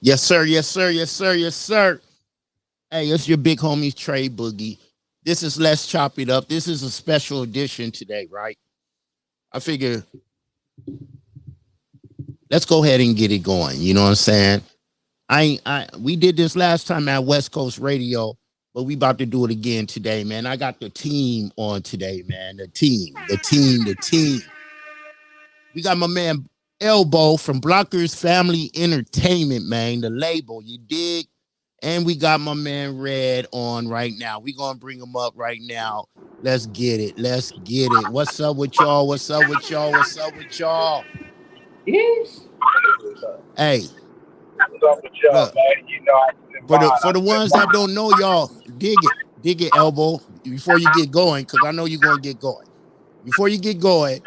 Yes, sir. Yes, sir. Yes, sir. Yes, sir. Hey, it's your big homies Trey Boogie. This is Let's Chop It Up. This is a special edition today, right? I figure let's go ahead and get it going. You know what I'm saying? I we did this last time at West Coast Radio, but we about to do it again today, man. I got the team on today, man. The team. We got my man Elbow from Blockers Family Entertainment, man. The label, you dig? And we got my man Red on right now. We gonna bring him up right now. Let's get it. Let's get it. What's up with y'all? What's up with y'all? What's up with y'all? Yes. Hey, What's up with y'all, look, man? You know, I was in mind. for the ones that don't know y'all, dig it, Elbow, before you get going, because I know you're gonna get going. Before you get going,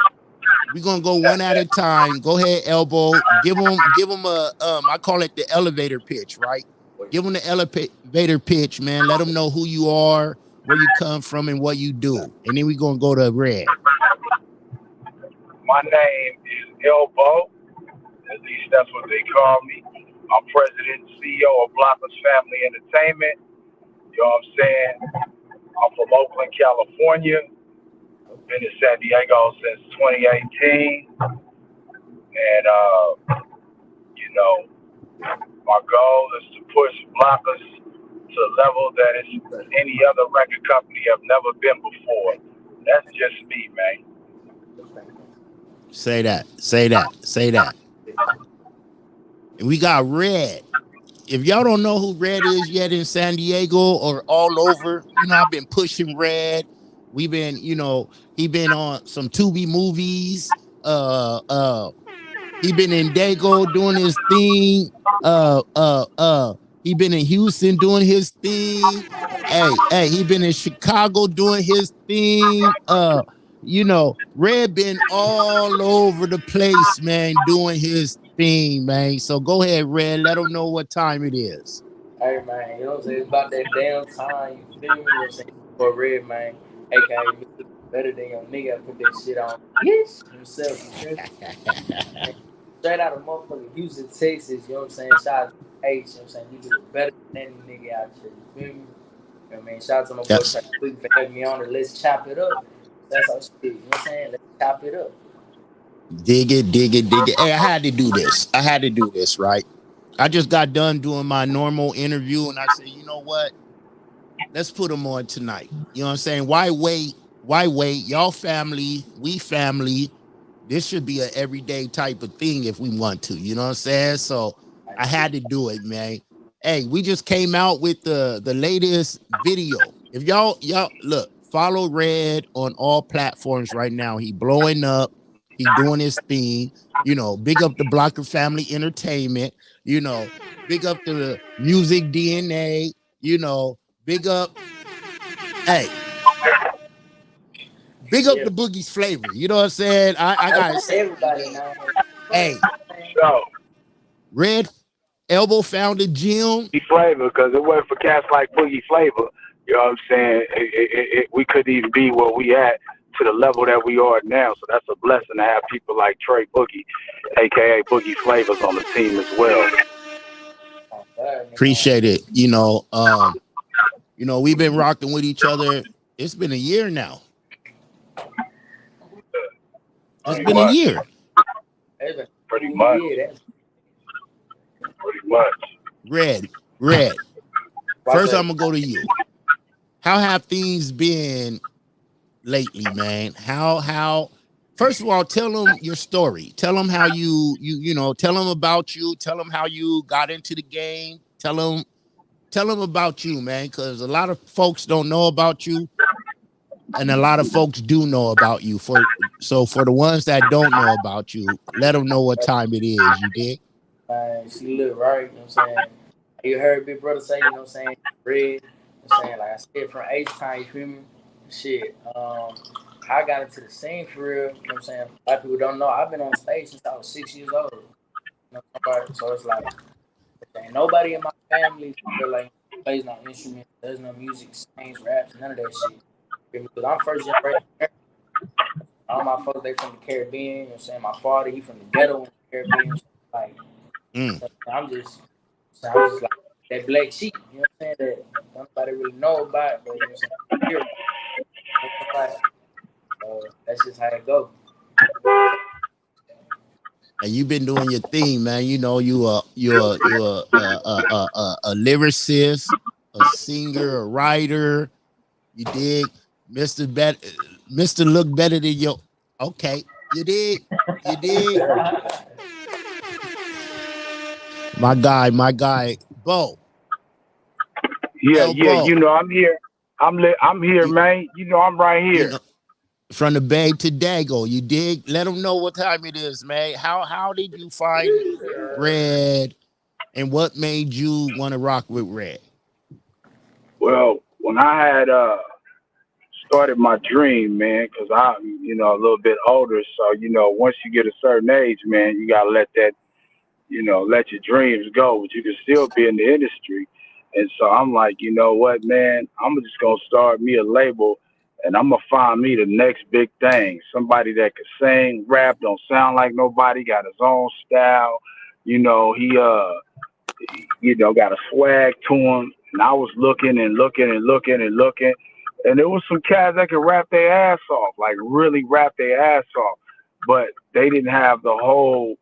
we're gonna go one at a time. Go ahead, Elbow. Give them a I call it the elevator pitch, right? Give them the elevator pitch, man. Let them know who you are, where you come from, and what you do. And then we're gonna go to Red. My name is Elbow. At least that's what they call me. I'm president and CEO of Blockers Family Entertainment. You know what I'm saying? I'm from Oakland, California. Been in San Diego since 2018. And, you know, my goal is to push Blockers to a level that is any other record company have never been before. That's just me, man. Say that. Say that. Say that. And we got Red. If y'all don't know who Red is yet in San Diego or all over, you know, I've been pushing Red. We've been, you know, he been on some Tubi movies. He been in Dago doing his thing. He been in Houston doing his thing. Hey, he been in Chicago doing his thing. You know, Red been all over the place, man, doing his thing, man. So go ahead, Red. Let them know what time it is. Hey man, you know what I'm saying? It's about that damn time. You feel me? You know what I'm saying? For Red man, aka Mr. Better Than Your Nigga, I put that shit on. Yes, himself. You feel me? And straight out of motherfucking Houston, Texas. You know what I'm saying? Shout out to H. You know what I'm saying? You do it better than any nigga out here. You feel me? You know what I mean? Shout out to my boy Yes. Trey Quick for having me on it. Let's chop it up. That's our shit. You know what I'm saying? Let's chop it up. Dig it, dig it, dig it. Hey, I had to do this. I had to do this, right? I just got done doing my normal interview and I said, you know what? Let's put them on tonight. You know what I'm saying? Why wait? Why wait? Y'all family, we family. This should be an everyday type of thing if we want to. You know what I'm saying? So I had to do it, man. Hey, we just came out with the latest video. If y'all look, follow Red on all platforms right now. He blowing up. He doing his thing. You know, big up the Blocker Family Entertainment. You know, big up the Music DNA. You know, big up. Hey, big up Yeah. the Boogie's flavor. You know what I'm saying? I Hey, gotta say, you everybody dig? now. Hey, Man. So, Red Elbow found a gym. flavor, because it wasn't for cats like Boogie Flavor, you know what I'm saying? We couldn't even be where we at to the level that we are now. So that's a blessing to have people like Trey Boogie, aka Boogie Flavors, on the team as well. Oh, God, nigga. Appreciate it. We've been rocking with each other. It's been a year now. It's Pretty been a much. year. Hey, man. Pretty much. Yeah, that's Pretty much. Red. what's First, I'm that? gonna go to you. How have things been lately, man? How? First of all, tell them your story. Tell them how tell them about you. Tell them how you got into the game. Tell them about you, man, because a lot of folks don't know about you, and a lot of folks do know about you. For the ones that don't know about you, let them know what time it is. You did. She look right, you know what I'm saying? You heard Big Brother say, you know what I'm saying, red, you know what I'm saying, like I said, from H time, you feel me? Shit. I got into the scene for real, you know what I'm saying? A lot of people don't know. I've been on stage since I was 6 years old. You know what I'm saying? So it's like ain't nobody in my family feel like plays no instrument, does no music, sings, raps, none of that shit. Because I'm first generation American. All my folks they from the Caribbean, you know what I'm saying? My father, he from the ghetto in the Caribbean. So like Mm. I'm just So I was just like that black sheep, you know what I'm saying? That nobody really know about, but you know what I'm saying? Hear about, you know what I'm saying? So that's just how it goes. And you've been doing your thing, man. You know, you're a lyricist, a singer, a writer. You dig, Mister Look Better Than Your. Okay, you dig. My guy, Bo. Yeah, yeah. Bo. I'm here. I'm here, You, man. I'm right you here. know, from the Bay to Dago. You dig? Let them know what time it is, man. How did you find R.E.D. and what made you want to rock with R.E.D.? Well, when I had started my dream, man, because I'm, a little bit older. So, once you get a certain age, man, you gotta let that, let your dreams go, but you can still be in the industry. And so I'm like, you know what, man, I'm just gonna start me a label, and I'm gonna find me the next big thing. Somebody that can sing, rap, don't sound like nobody, got his own style. He got a swag to him. And I was looking and looking and looking and looking. And there was some cats that could rap their ass off, like really rap their ass off. But they didn't have the whole,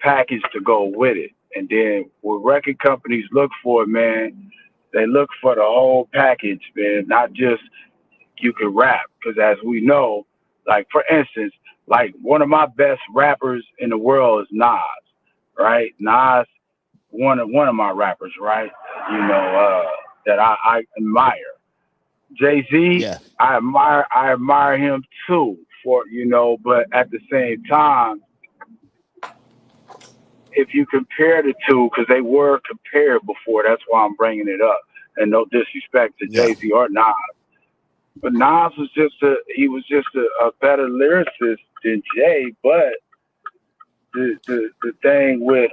package to go with it. And then what record companies look for, man, they look for the whole package, man, not just you can rap. Because as we know, like for instance, like one of my best rappers in the world is Nas, right? Nas, one of my rappers, right? That I admire. Jay-Z, Yeah, I admire him too but at the same time, if you compare the two, because they were compared before, that's why I'm bringing it up. And no disrespect to yeah, Jay-Z or Nas, but Nas was just a better lyricist than Jay. But the thing with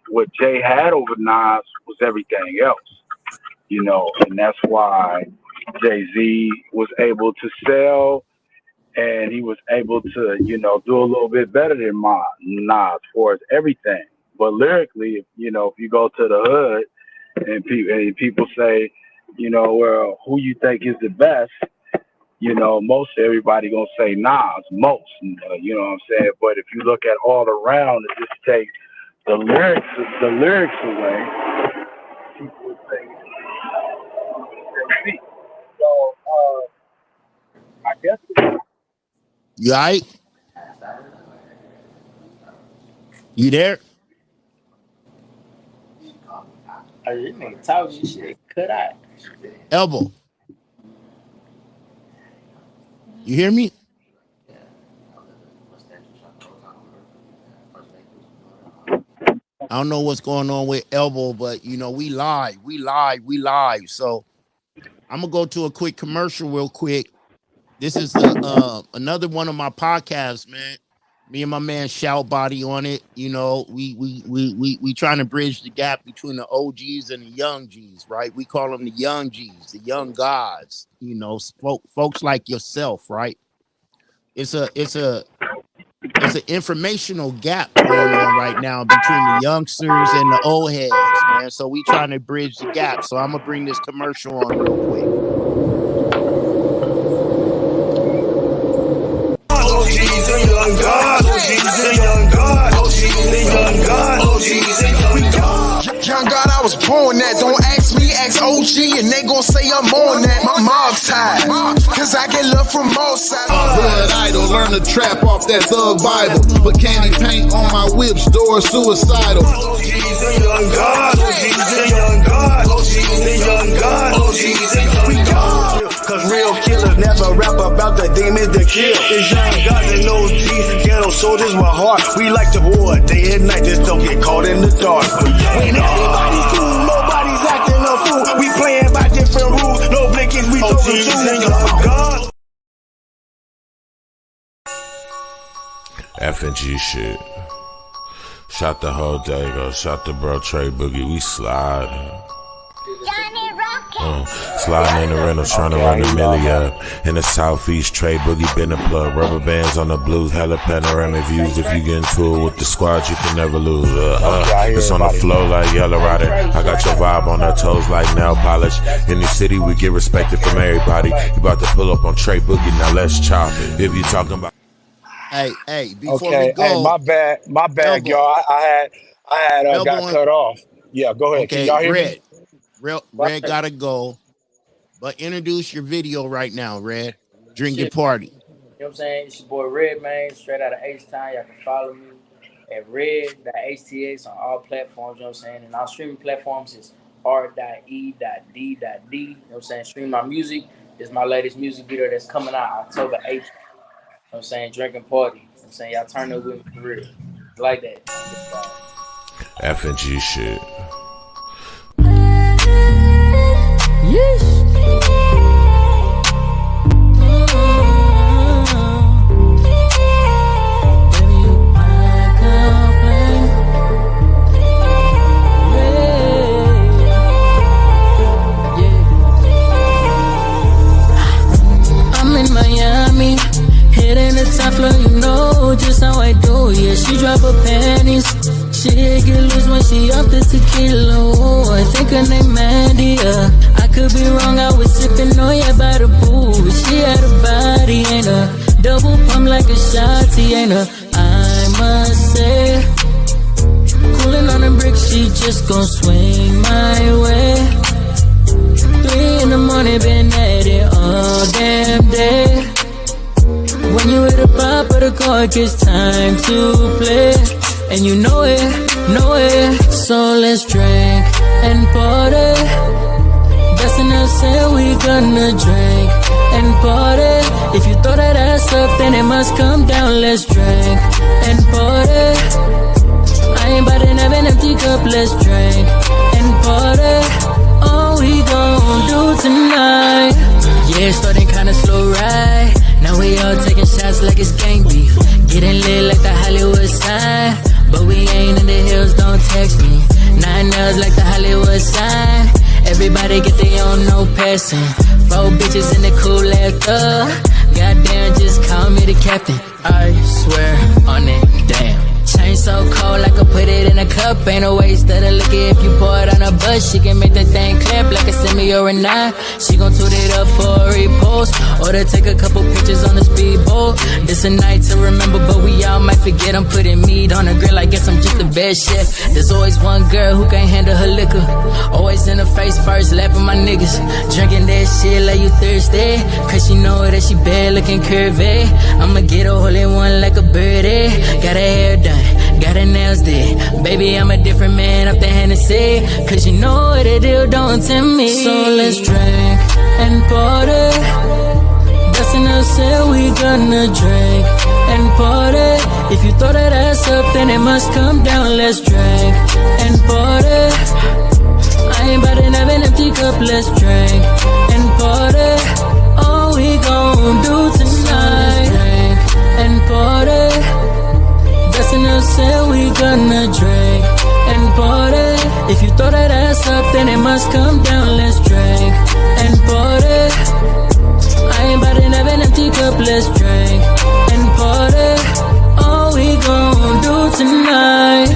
what Jay had over Nas was everything else, and that's why Jay Z was able to sell, and he was able to, do a little bit better than Nas for as everything. But lyrically, if you go to the hood and people say, well, who you think is the best? Most everybody gonna say Nas, most, you know what I'm saying? But if you look at all around and just take the lyrics away, people would say Jay-Z. So I guess you all right? You there? Oh, this nigga talking shit cut out. Elbow. You hear me? I don't know what's going on with Elbow, but we live. So I'm gonna go to a quick commercial real quick. This is another one of my podcasts, man. Me and my man Shout Body on it. We trying to bridge the gap between the OGs and the young G's, right? We call them the young G's, the young gods. Folks like yourself, right? It's an informational gap going on right now between the youngsters and the old heads, man. So we trying to bridge the gap. So I'm gonna bring this commercial on real quick. Young God, I was born that. Don't ask me, ask OG, and they gon' say I'm on that. My mob tied, cause I get love from all sides. Blood idol, learn to trap off that thug Bible. But candy paint on my whip, store suicidal. OG's the young God, OG's the young God, OG's the young God, OG's the young God. Cause real killers never rap about the demons that kill. It's young God and OGs, ghetto soldiers with heart. We like to war day and night, just don't get caught in the dark. When everybody's cool, nobody's acting a fool. We playing by different rules, no blinking, we OG's the young God. F&G shit. Shot the whole Dago, shot the bro Trey Boogie, we slide. Johnny Rocket. Sliding in the rental, trying to run the milli up. In the southeast, Trey Boogie been a plug. Rubber bands on the blues, hella panoramic views. If you get into it with the squad, you can never lose. It's on the flow like Yellow Rider. I got your vibe on her toes like nail polish. In the city, we get respected from everybody. You about to pull up on Trey Boogie, now let's chop it. If you talking about. Hey, before we go, Hey, my bad, Elbow, y'all. I had got Elbow. cut off. Yeah, go ahead. Can Okay, y'all hear me? Red gotta go. But introduce your video right now, Red. Drink your Shit. party. You know what I'm saying? It's your boy Red, man, straight out of H-Town. Y'all can follow me at Red.HTX on all platforms, you know what I'm saying? And our streaming platforms is R.E.D.D. You know what I'm saying? Stream my music. This is my latest music video that's coming out October 8th. You know what I'm saying? Drinking party. You know what I'm saying? Y'all turn up with me for real. Like that. F and G shit. You know just how I do, yeah. She drop her panties, she get loose when she up the tequila. Oh, I think her name Mandy, I could be wrong, I was sipping on ya by the pool. She had a body, ain't a double pump like a shotty, ain't a, I must say. Cooling on the brick, she just gon' swing my way. 3 in the morning, been at it all damn day. When you hit the pop of the cork, it's time to play. And you know it, so let's drink and party. That's enough, say we gonna drink and party. If you throw that ass up, then it must come down. Let's drink and party. I ain't about to have an empty cup, let's drink and party. All we gon' do tonight. Yeah, starting kinda slow, right? Now we all taking shots like it's gang beef. Getting lit like the Hollywood sign. But we ain't in the hills, don't text me. 9 nails like the Hollywood sign. Everybody get their own, no passing. 4 bitches in the cool after. Goddamn, just call me the captain. I swear on it, damn. Chain so cold, I could put it in a cup. Ain't no waste of the liquor if you pour it on a bus. She can make that thing clap like a semi or a 9. She gon' toot it up for a repost, or to take a couple pictures on the speedboat. This a night to remember, but we all might forget. I'm putting meat on the grill, I guess I'm just the best chef. There's always one girl who can't handle her liquor. Always in the face first, lapping my niggas. Drinking that shit like you thirsty, cause she know that she bad looking curvy. I'ma get a holy one like a birdie. Got her hair done, got her nails did. Baby, I'm a different man off the Hennessy, cause you know what it do, don't tempt me. So let's drink and party. That's enough, say we gonna drink and party. If you throw that ass up, then it must come down. Let's drink and party. I ain't about to have an empty cup, let's drink and party. All we gon' do tonight, drink and party. That's enough, say we gonna drink and party. If you throw that ass up, then it must come down. Let's drink and party. I ain't about to have an empty cup, let's drink and party. All we gon' do tonight.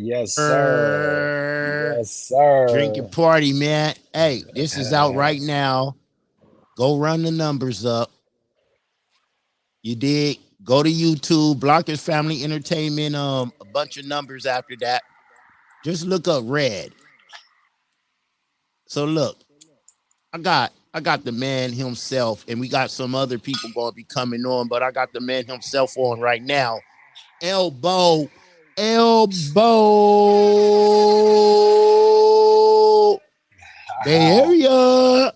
Yes, sir. Yes, sir. Drink your party, man. Hey, this is out right now. Go run the numbers up. You did. Go to YouTube, Blockers Family Entertainment. A bunch of numbers after that. Just look up Red. So look, I got the man himself, and we got some other people gonna be coming on, but I got the man himself on right now. Elbow. Bay Area.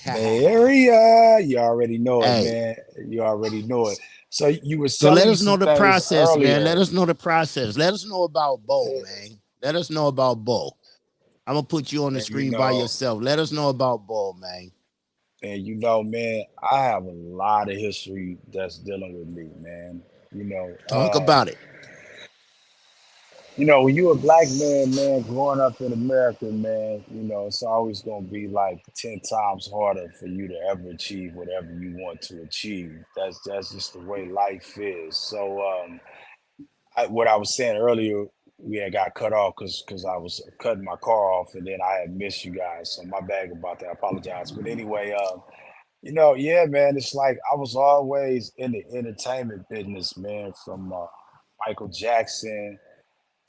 Bay Area. You already know it, man. You already know it. So you were So let us know the process, earlier. man. Let us know the process. Let us know about Bo, man. Let us know about Bo. I'm gonna put you on the screen by yourself. Let us know about Bo, man. And man, I have a lot of history that's dealing with me, man. You know, Talk about it. when you a black man, man, growing up in America, man, it's always gonna be like 10 times harder for you to ever achieve whatever you want to achieve. That's just the way life is. So, what I was saying earlier, we had got cut off because I was cutting my car off, and then I had missed you guys. So my bad about that. I apologize. But anyway, yeah, man, it's like I was always in the entertainment business, man, from Michael Jackson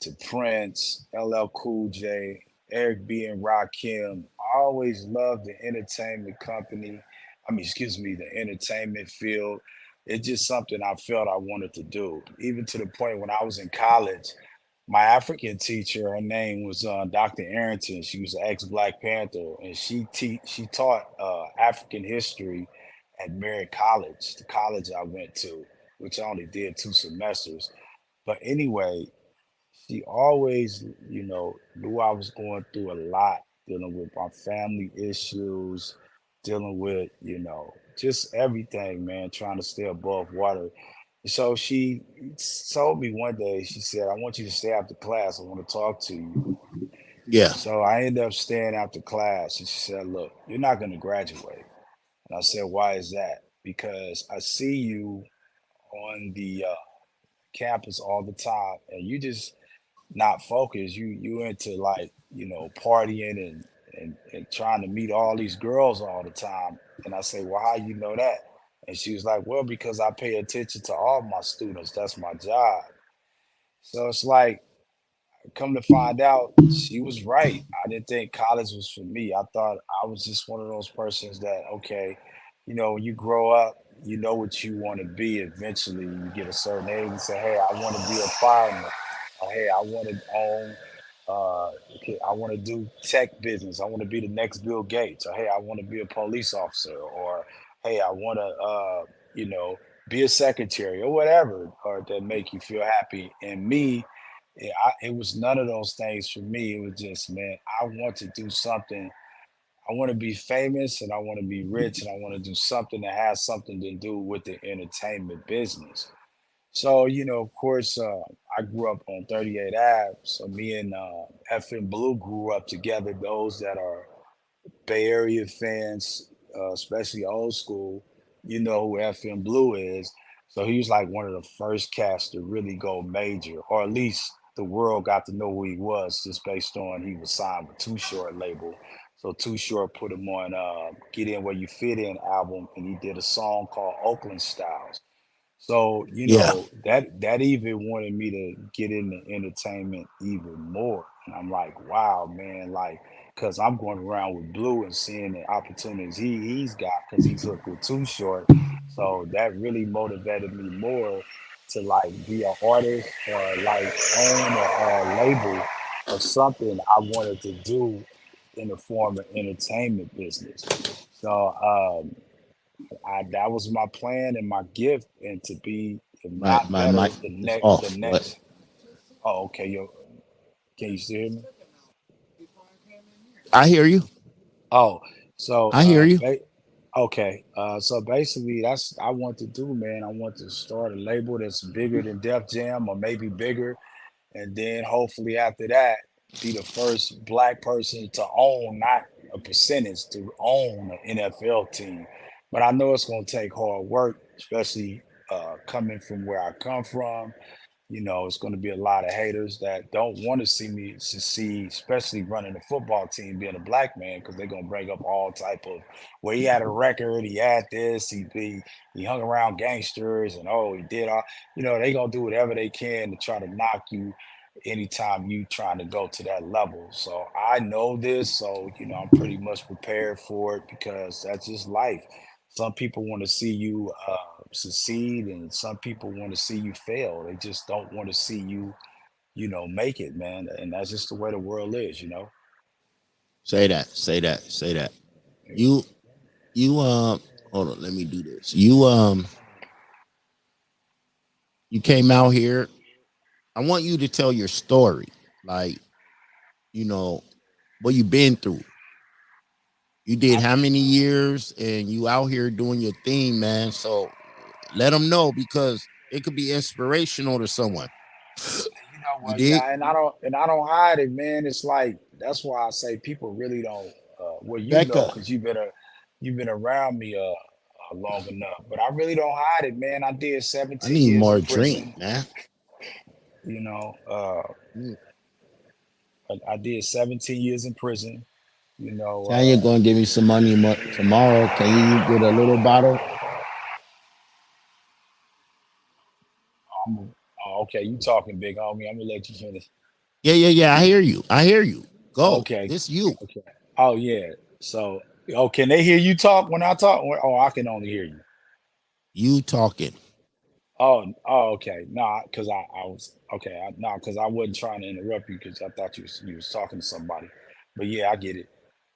to Prince, LL Cool J, Eric B. and Rakim. I always loved the entertainment company. I mean, excuse me, the entertainment field. It's just something I felt I wanted to do. Even to the point when I was in college, my African teacher, her name was Dr. Arrington. She was an ex Black Panther, and she taught African history at Merritt College, the college I went to, which I only did 2 semesters. But anyway, she always, knew I was going through a lot, dealing with my family issues, dealing with, just everything, man, trying to stay above water. So she told me one day, she said, I want you to stay after class. I want to talk to you. Yeah. So I ended up staying after class. And she said, look, you're not going to graduate. And I said, why is that? Because I see you on the campus all the time and you just not focused. You into like, partying and trying to meet all these girls all the time. And I say, well, how you know that? And she was like, well, because I pay attention to all my students. That's my job. So it's like, come to find out, she was right. I didn't think college was for me. I thought I was just one of those persons that, okay, when you grow up, you know what you want to be. Eventually, you get a certain age and say, hey, I want to be a fireman. Or, hey, I want to own, okay, I want to do tech business. I want to be the next Bill Gates. Or, hey, I want to be a police officer. Or, hey, I want to, you know, be a secretary or whatever, or that make you feel happy. And me, it was none of those things for me. It was just, man, I want to do something. I want to be famous and I want to be rich and I want to do something that has something to do with the entertainment business. So, of course, I grew up on 38 Ave. So me and FM Blue grew up together. Those that are Bay Area fans, especially old school, you know who FM Blue is. So he was like one of the first cats to really go major, or at least the world got to know who he was just based on he was signed with Too Short label. So Too Short put him on Get In Where You Fit In album, and he did a song called Oakland Styles. So, Yeah. that even wanted me to get into entertainment even more. And I'm like, wow, man, like, because I'm going around with Blue and seeing the opportunities he's got because he's hooked with Too Short. So that really motivated me more to like be an artist or like own a label of something I wanted to do in the form of entertainment business. So, that was my plan and my gift, and to be, if My not my better, mic is off. the What? next. Oh, okay, yo, can you still hear me? I hear you. Oh, so I hear you. okay, so basically, that's I want to do, man. I want to start a label that's bigger than Def Jam, or maybe bigger, and then hopefully after that, be the first black person to own, not a percentage, to own an NFL team. But I know it's going to take hard work, especially coming from where I come from. It's going to be a lot of haters that don't want to see me succeed, especially running a football team, being a black man, because they're going to bring up all type of, well, he had a record, he had this, he hung around gangsters, and oh, he did all. They going to do whatever they can to try to knock you anytime you trying to go to that level. So I know this, so I'm pretty much prepared for it because that's just life. Some people want to see you succeed, and some people want to see you fail. They just don't want to see you, make it, man. And that's just the way the world is. Say that. Say that. Say that. Yeah. You you hold on, let me do this. You came out here. I want you to tell your story. Like, you know, what you've been through. You did how many years, and you out here doing your thing, man. So let them know because it could be inspirational to someone. You know You what? dig? Yeah, and I don't hide it, man. It's like that's why I say people really don't. Well, you know, Becca, because you've been around me long enough. But I really don't hide it, man. I did I 17 need years more in drink, prison. man. You know, Mm. I did 17 years in prison. You know, Tanya gonna give me some money tomorrow. Can you get a little bottle? okay, you talking big homie. I'm gonna let you finish. Yeah, yeah, yeah. I hear you. I hear you. Go. Okay, This you. okay. Oh yeah. So, oh, can they hear you talk when I talk? Oh, I can only hear you. You talking. Oh, okay. Nah, because I was okay. Nah, because I wasn't trying to interrupt you because I thought you was talking to somebody. But yeah, I get it.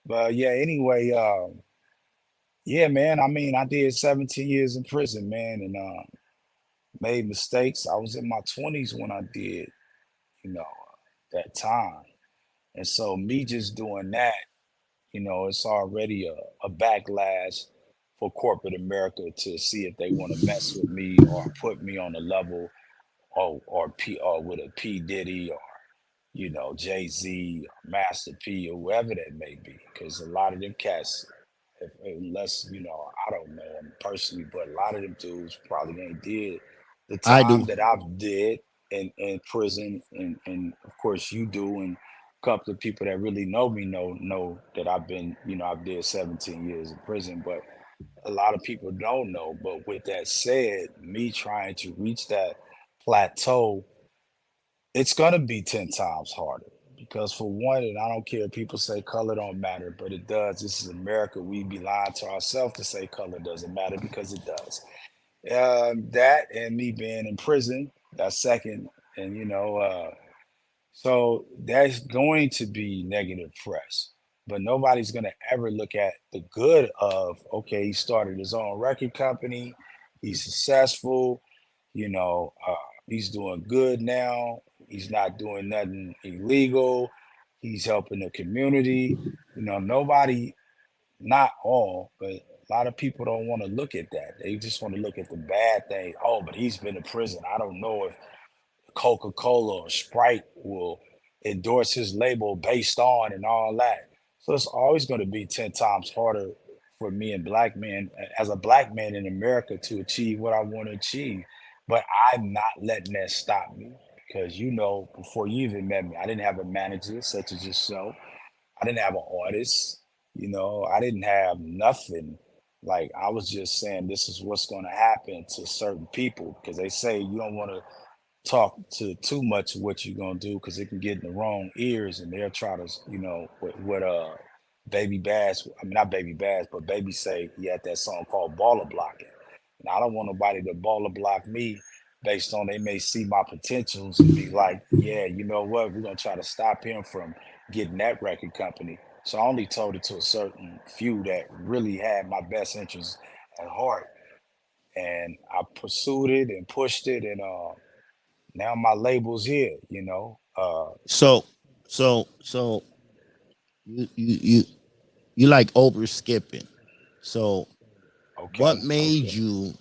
But yeah, anyway, yeah, man. I mean, I did 17 years in prison, man, and made mistakes. I was in my 20s when I did, you know, that time, and so me just doing that, it's already a backlash for corporate America to see if they want to mess with me or put me on a level or with a P Diddy or Jay Z, Master P, or whoever that may be, because a lot of them cats, unless I don't know them personally, but a lot of them dudes probably ain't did the I time do. that I've did in prison, and of course you do, and a couple of people that really know me know that I've been, I've did 17 years in prison, but a lot of people don't know. But with that said, me trying to reach that plateau, it's gonna be 10 times harder because for one, and I don't care if people say color don't matter, but it does. This is America. We be lying to ourselves to say color doesn't matter because it does. That and me being in prison, that's second. And so that's going to be negative press, but nobody's going to ever look at the good of, okay, he started his own record company, he's successful, he's doing good now, he's not doing nothing illegal, he's helping the community. Nobody, not all, but a lot of people don't want to look at that. They just want to look at the bad thing. Oh, but he's been in prison. I don't know if Coca-Cola or Sprite will endorse his label based on and all that. So it's always going to be 10 times harder for me and black men as a black man in America to achieve what I want to achieve. But I'm not letting that stop me because before you even met me, I didn't have a manager such as yourself. I didn't have an artist, I didn't have nothing. Like I was just saying this is what's going to happen to certain people because they say you don't want to talk to too much of what you're gonna do because it can get in the wrong ears and they'll try to, what Baby Bass, I mean not Baby Bass, but Baby say he had that song called Baller Blocking. And I don't want nobody to baller block me based on they may see my potentials and be like, yeah, you know what, we're gonna try to stop him from getting that record company. So I only told it to a certain few that really had my best interests at heart. And I pursued it and pushed it and now my label's here, So, so you you like over skipping. So, what okay, made okay. you?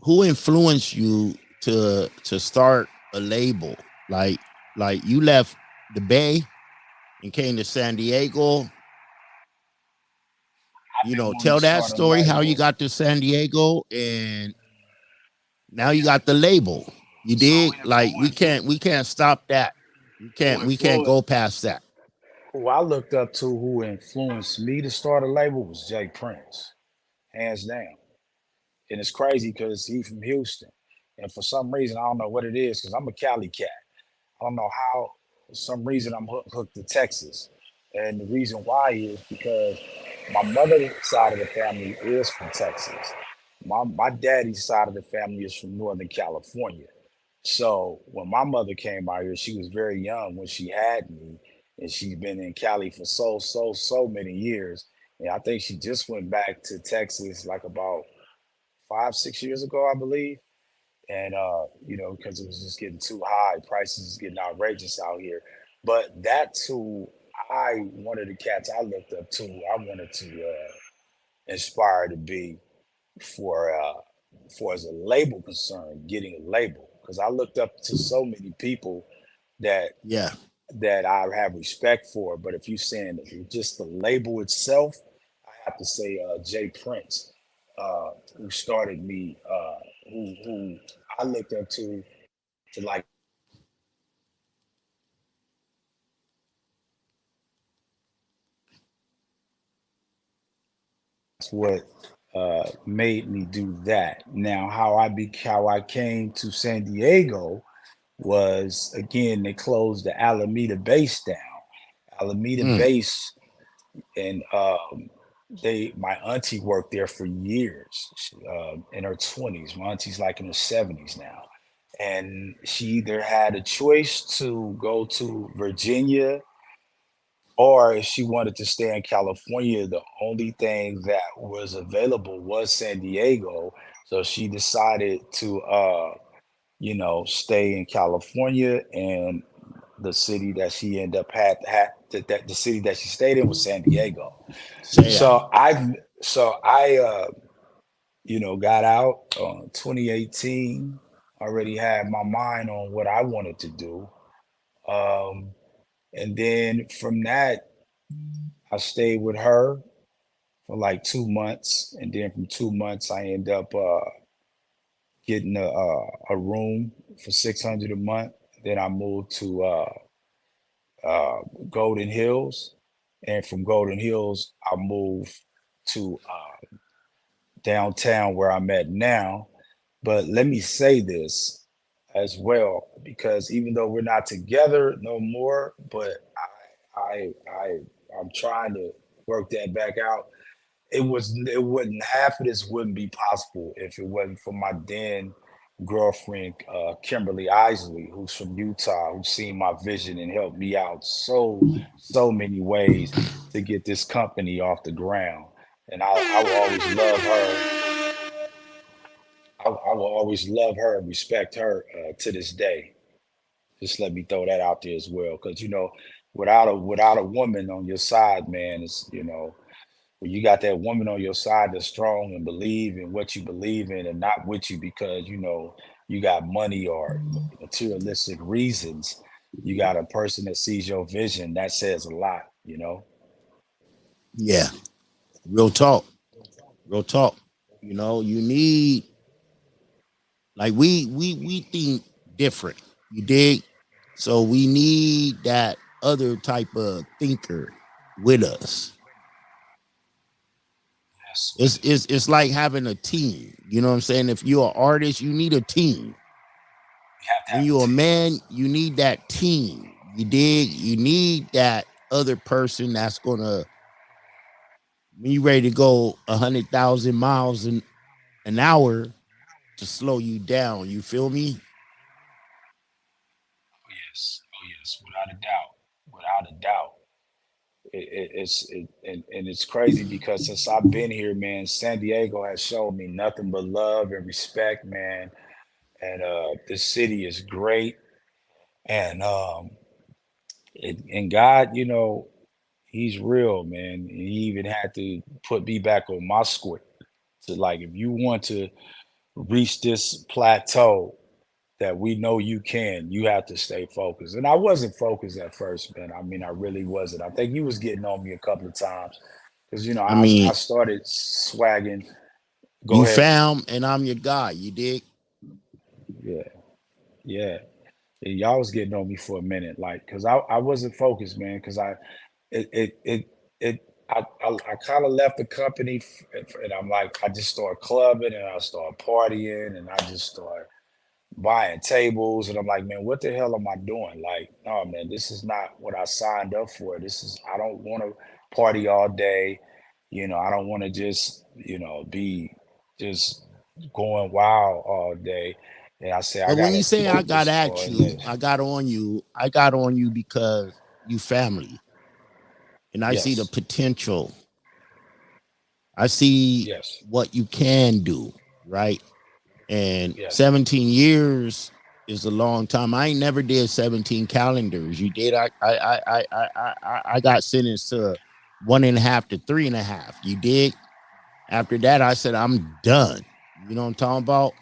Who influenced you to start a label? Like you left the Bay and came to San Diego. I didn't want to Tell that start a story how you label. got to San Diego and now you got the label. You So dig? Like we can't stop that. We can't go past that. who I looked up to who influenced me to start a label was Jay Prince, hands down. And it's crazy because he's from Houston. And for some reason, I don't know what it is, because I'm a Cali cat. I don't know how, for some reason, I'm hooked to Texas. And the reason why is because my mother's side of the family is from Texas. My daddy's side of the family is from Northern California. So when my mother came out here, she was very young when she had me, and she's been in Cali for so many years. And I think she just went back to Texas like about 5, 6 years ago, I believe. And because it was just getting too high, prices is getting outrageous out here. But that's who one of the cats I looked up to, I wanted to inspire to be for as a label concern, getting a label, because I looked up to so many people that Yeah. I have respect for. But if you're saying just the label itself, I have to say Jay Prince, who started me, who I looked up to like that's what made me do that. Now, how I came to San Diego was, again, they closed the Alameda base down. Alameda Mm. base, and my auntie worked there for years, in her 20s. My auntie's like in her 70s now, and she either had a choice to go to Virginia, or if she wanted to stay in California, the only thing that was available was San Diego. So she decided to stay in California, and the city that she ended up that the city that she stayed in was San Diego. Say that. So I got out 2018. Already had my mind on what I wanted to do, um, and then from that, I stayed with her for like 2 months, and then from 2 months, I end up getting a room for 600 a month. Then I moved to uh, Golden Hills, and from Golden Hills, I moved to downtown where I'm at now. But let me say this as well, because even though we're not together no more, but I'm trying to work that back out. It wouldn't half of this wouldn't be possible if it wasn't for my then girlfriend, Kimberly Isley, who's from Utah, who's seen my vision and helped me out so many ways to get this company off the ground. And I will always love her. I will always love her and respect her to this day. Just let me throw that out there as well, because without a woman on your side, man, it's when you got that woman on your side that's strong and believe in what you believe in, and not with you because you got money or materialistic reasons. You got a person that sees your vision. That says a lot. Yeah. Real talk. Real talk. You need, like, we think different. You dig? So we need that other type of thinker with us. Yes, It's like having a team. You know what I'm saying? If you're an artist, you need a team. we have to When have a you're a team. man, you need that team. You dig? You need that other person that's gonna, when you ready to go 100,000 miles an hour, to slow you down. You feel me? Oh yes, without a doubt, without a doubt. And it's crazy because since I've been here, man, San Diego has shown me nothing but love and respect, man. And this city is great. And God, He's real, man. And He even had to put me back on my square. To, like, if you want to reach this plateau that we know you can, you have to stay focused. And I wasn't focused at first, man. I mean, I really wasn't. I think you was getting on me a couple of times because I I mean, started swagging. Go you ahead. fam and I'm your guy. You dig? Yeah, yeah. Yeah, y'all was getting on me for a minute, like, cause I wasn't focused, man. Cause it it it it I kind of left the company, and I'm like, I just started clubbing and I started partying and I just started buying tables, and I'm like, man, what the hell am I doing? Like, no, man, this is not what I signed up for. I don't want to party all day. I don't want to just, be just going wild all day. And I say, I But when you gotta say I got focus at on you, this. I got on you because you family. And I see the Yes, potential. I see yes, what you can do, right? And yes, 17 years. is a long time. I ain't never did 17 calendars. You did. I got sentenced to 1.5 to 3.5. You did. After that, I said I'm done. You know what I'm talking about?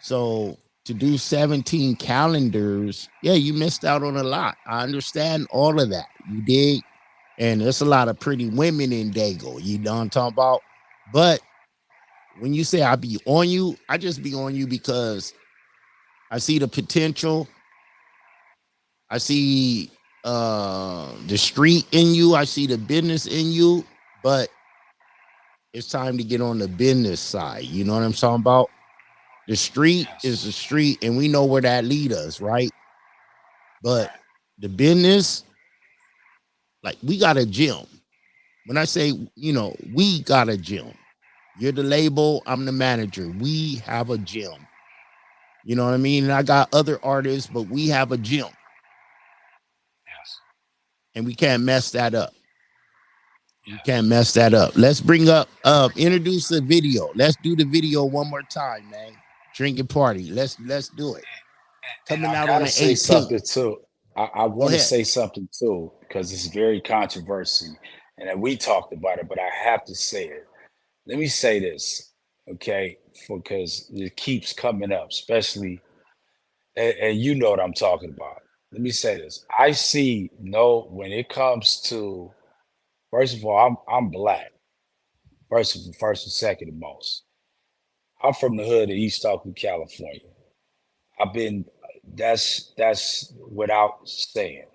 So to do 17 calendars, yeah, you missed out on a lot. I understand all of that. You did. And there's a lot of pretty women in Dago. You know what I'm talking about? But when you say I be on you, I just be on you because I see the potential. I see the street in you. I see the business in you. But it's time to get on the business side. You know what I'm talking about? The street is Yes. the street, and we know where that lead us, right? But the business, like we got a gym. When I say, we got a gym. You're the label, I'm the manager. We have a gym. You know what I mean? And I got other artists, but we have a gym. Yes. And we can't mess that up. We can't mess that up. Let's bring up introduce the video. Let's do the video one more time, man. Drinking party. Let's do it. And Coming I out on gotta the say 18th. something too. I Go want to ahead. say something too because it's very controversial, and then we talked about it, but I have to say it. Let me say this, okay? Because it keeps coming up, especially, and you know what I'm talking about. Let me say this. I see no when it comes to first of all, I'm black. First and second and most. I'm from the hood of East Oakland, California. I've been that's without saying.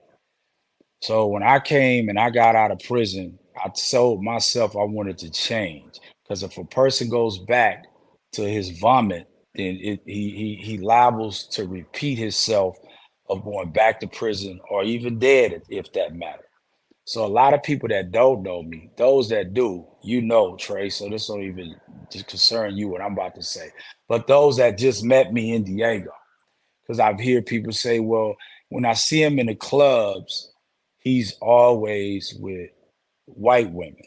So when I came and I got out of prison, I told myself I wanted to change because if a person goes back to his vomit, then he liables to repeat himself of going back to prison or even dead if that matters. So a lot of people that don't know me, those that do, you know, Trey. So this don't even just concern you what I'm about to say. But those that just met me in Diego, because I've heard people say, well, when I see him in the clubs, he's always with white women.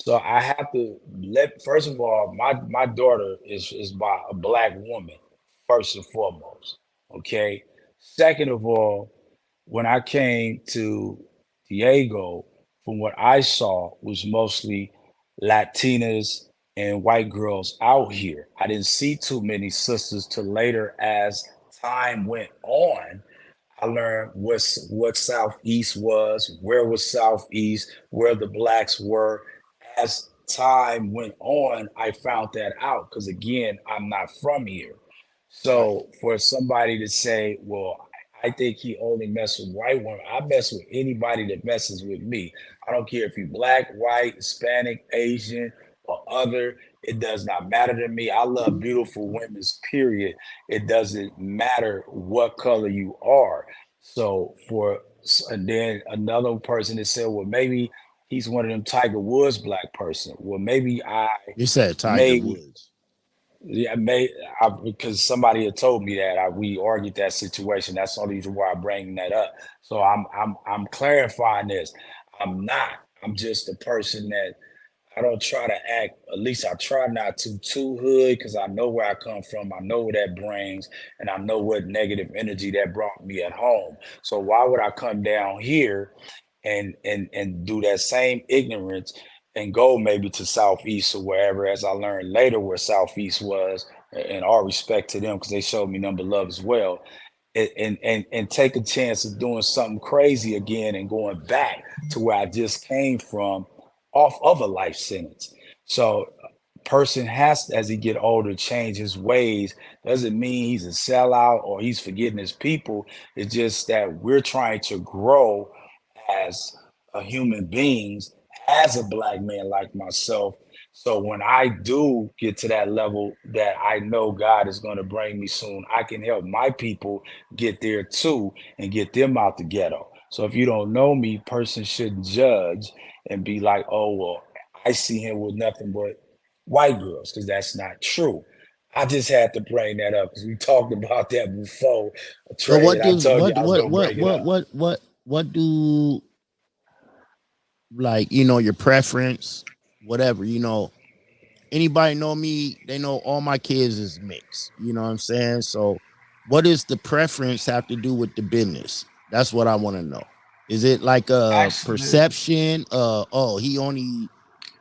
So I have to let first of all, my daughter is by a black woman, first and foremost. Okay. Second of all, when I came to Diego, from what I saw was mostly Latinas and white girls out here. I didn't see too many sisters till later as time went on. I learned what Southeast was, where was Southeast, where the blacks were. As time went on, I found that out because again, I'm not from here. Right. So for somebody to say, well, I think he only mess with white women, I mess with anybody that messes with me. I don't care if you're black, white, Hispanic, Asian, or other. It does not matter to me. I love beautiful women's period. It doesn't matter what color you are. So and then another person that said, well, maybe he's one of them Tiger Woods black person. Well, maybe I You said Tiger may Woods. yeah, because somebody had told me that we argued that situation. That's the only reason why I'm bringing that up. So I'm clarifying this. I'm not. I'm just a person that I don't try to act. At least I try not to too hood because I know where I come from. I know what that brings, and I know what negative energy that brought me at home. So why would I come down here and do that same ignorance and go maybe to Southeast or wherever, as I learned later where Southeast was, and all respect to them because they showed me number love as well. And take a chance of doing something crazy again and going back to where I just came from off of a life sentence. So person has as he get older change his ways. Doesn't mean he's a sellout or he's forgetting his people. It's just that we're trying to grow as a human beings, as a black man like myself. So when I do get to that level that I know God is going to bring me soon, I can help my people get there too and get them out the ghetto. So if you don't know me, person shouldn't judge and be like, oh well, I see him with nothing but white girls, because that's not true. I just had to bring that up because we talked about that before, So Trey, what and I does told you I was gonna bring it up. what do, like, your preference, whatever, anybody know me, they know all my kids is mixed. You know what I'm saying? So what does the preference have to do with the business? That's what I want to know. Is it like a perception? Oh, he only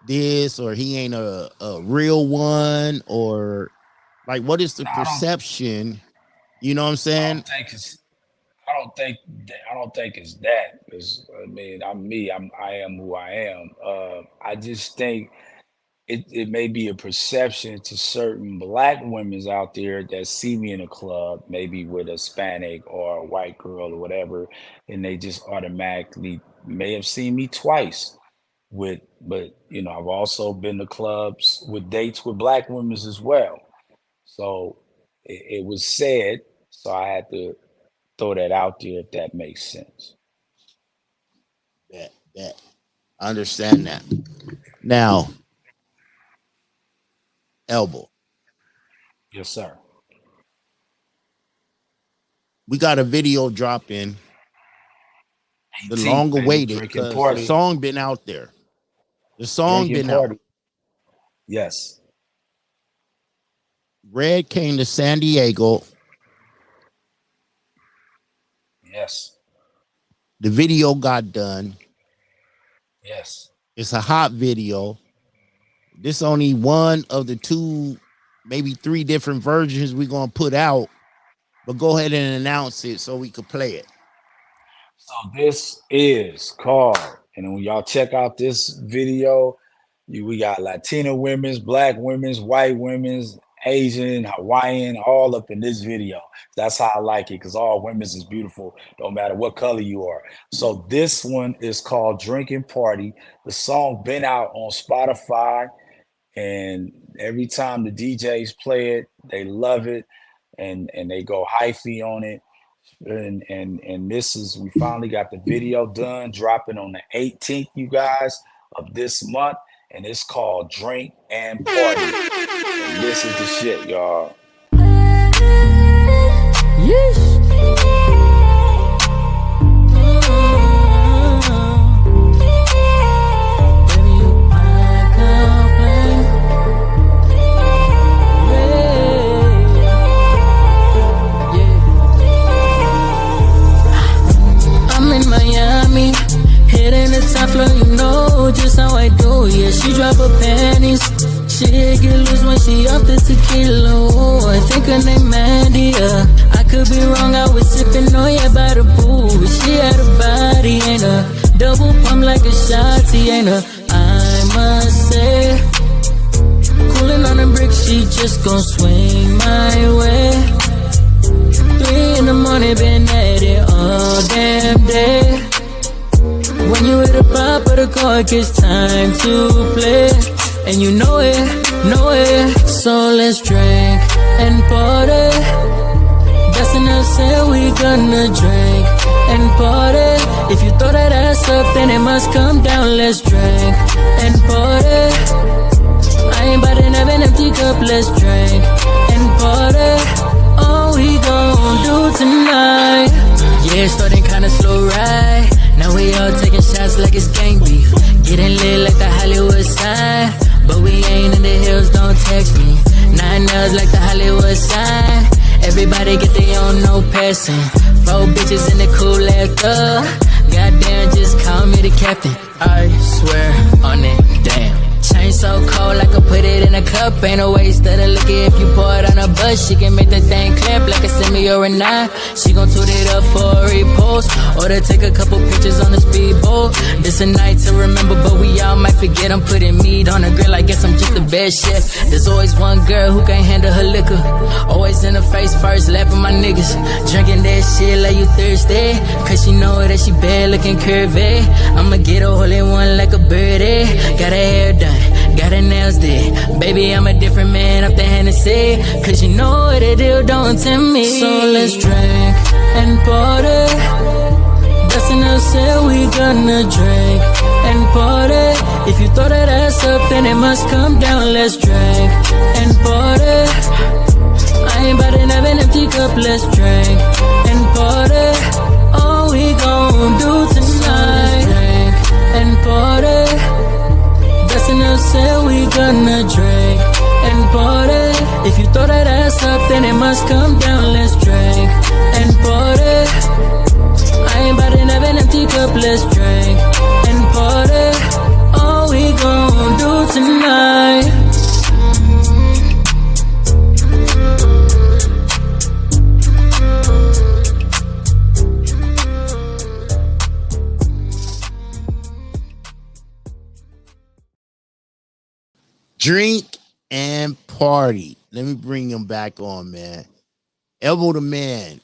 this, or he ain't a real one, or like what is the perception? You know what I'm saying? I don't think it's that. Because I mean, I am who I am. I just think it may be a perception to certain black women out there that see me in a club, maybe with a Hispanic or a white girl or whatever, and they just automatically may have seen me twice but you know, I've also been to clubs with dates with black women as well. So it was said, so I had to throw that out there if that makes sense. That I understand that. Now, Elbow, Yes, sir. we got a video dropping, the 18th, long baby, awaited, drinking because the party, song been out there. The song drinking been out. party. Yes, Red came to San Diego. yes, The video got done. yes. It's a hot video. This only one of the two, maybe three different versions we're gonna put out. But go ahead and announce it so we could play it. So this is called, and when y'all check out this video, we got Latina women's, black women's, white women's, Asian, Hawaiian, all up in this video. That's how I like it, because all women's is beautiful, no matter what color you are. So this one is called Drinking Party. The song been out on Spotify, and every time the DJs play it, they love it, and they go hyphy on it. And this is, we finally got the video done, dropping on the 18th, you guys, of this month, and it's called Drink and Party. And this is the shit, y'all. You know just how I do, yeah. She drop her panties, she get loose when she off the tequila. Oh, I think her name Mandy, I could be wrong, I was sipping on ya by the pool. She had a body, ain't her? Double pump like a shotty, ain't her? I must say, cooling on the brick, she just gon' swing my way. 3 in the morning, been at it all damn day. When you hit the pop of the cork, it's time to play. And you know it, know it. So let's drink and party. That's enough, say we gonna drink and party. If you throw that ass up, then it must come down. Let's drink and party. I ain't about to have an empty cup, let's drink and party. All we gon' do tonight. Yeah, starting kinda slow, right? Now we all taking shots like it's gang beef. Getting lit like the Hollywood sign. But we ain't in the hills, don't text me. 9 nails like the Hollywood sign. Everybody get their own, no passing. 4 bitches in the cool after. Goddamn, just call me the captain. I swear on it, damn. Chain so cold, I could put it in a cup. Ain't no waste of the liquor if you pour it on a bus. She can make that thing clap like a semi or a 9. She gon' toot it up for a repost, or to take a couple pictures on the speedboat. This a night to remember, but we all might forget. I'm putting meat on the grill, I guess I'm just the best chef. There's always one girl who can't handle her liquor. Always in the face first, laughing my niggas. Drinking that shit like you thirsty, cause she know that she bad looking curvy. I'ma get a holy one like a birdie. Got her hair done, got her nails did. Baby, I'm a different man off the Hennessy, cause you know what it do, don't tempt me. So let's drink and party. That's enough, say we gonna drink and party. If you throw that ass up, then it must come down. Let's drink and party. I ain't about to have an empty cup, let's drink and party. All we gon' do tonight, drink and party. That's enough, say we gonna drink and party. If you throw that ass up, then it must come down. Let's drink and party. I ain't about to have an empty cup. Let's drink and party. All we gon' do tonight. Drink and party. Let me bring him back on, man. Elbow the man,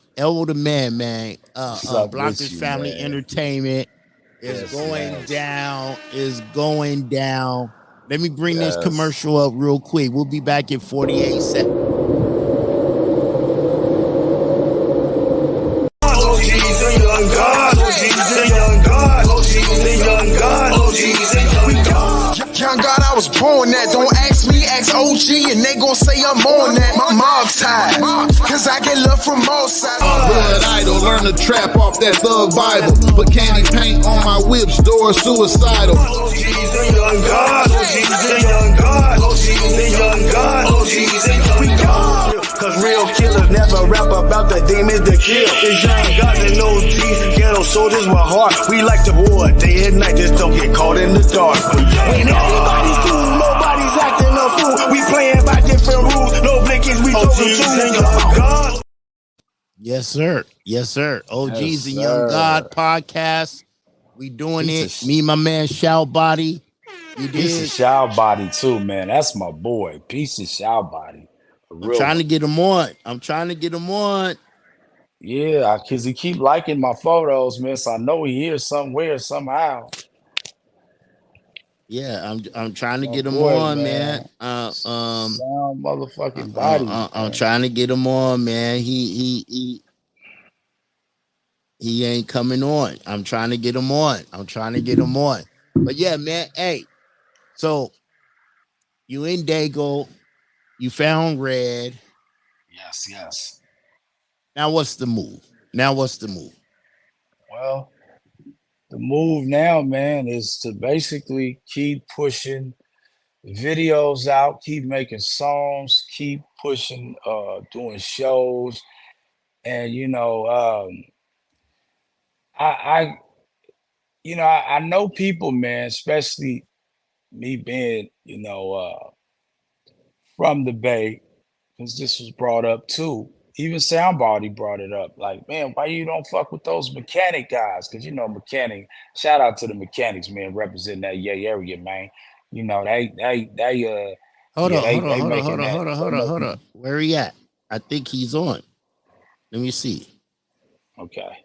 man. What's up with Blockers you, Family man? Entertainment is Yes, going yes. down. Is going down. Let me bring this Yes. commercial up real quick. We'll be back in 48 seconds. OG's the young God. OG's the young God. OG's the young God. OG's the young God. Young God, I was born that. Don't ask me, ask OG, and they gon' say I'm on that. My mom's tired, cause I get love from all sides. Blood idol, learn to trap off that thug Bible. Put candy paint on my whip's door, suicidal. OG's the young God. OG's the young God. OG's the young God. OG's the young God. Cause real killers never rap about the demons to kill. It's young God and OGs, ghetto soldiers with heart. We like to war day and night, just don't get caught in the dark. When everybody's cool, nobody's acting a fool. We playing by different rules, no blinkers, we talking to God. Yes, sir. Yes, sir. OG's Yes, and Young God sir. podcast. We doing Piece it. Me, my man, Shout Body. You Piece of dig? Shout Body too, man. That's my boy. Piece of Shout Body. A I'm real trying to one. get him on. I'm trying to get him on. Yeah, cause he keep liking my photos, man. So I know he here somewhere, somehow. Yeah, I'm trying to My get him boy, on, man. man. Sound motherfucking Uh, body, I'm man. trying to get him on, man. He ain't coming on. I'm trying to get him on. I'm trying to get him on. But yeah, man. Hey, so you in Dago? You found R.E.D. Yes, yes. Now what's the move? Now what's the move? Well, the move now, man, is to basically keep pushing videos out, keep making songs, keep pushing, doing shows, and I I know people, man, especially me being, from the Bay, because this was brought up too. Even Soundbody brought it up. Like, man, why you don't fuck with those mechanic guys? Because mechanic. Shout out to the mechanics, man, representing that Yay area, man. They Hold yeah, on, they hold on, they hold on, making hold on, that. hold on, They hold on, hold on. making Where he at? I think he's on. Let me see. okay.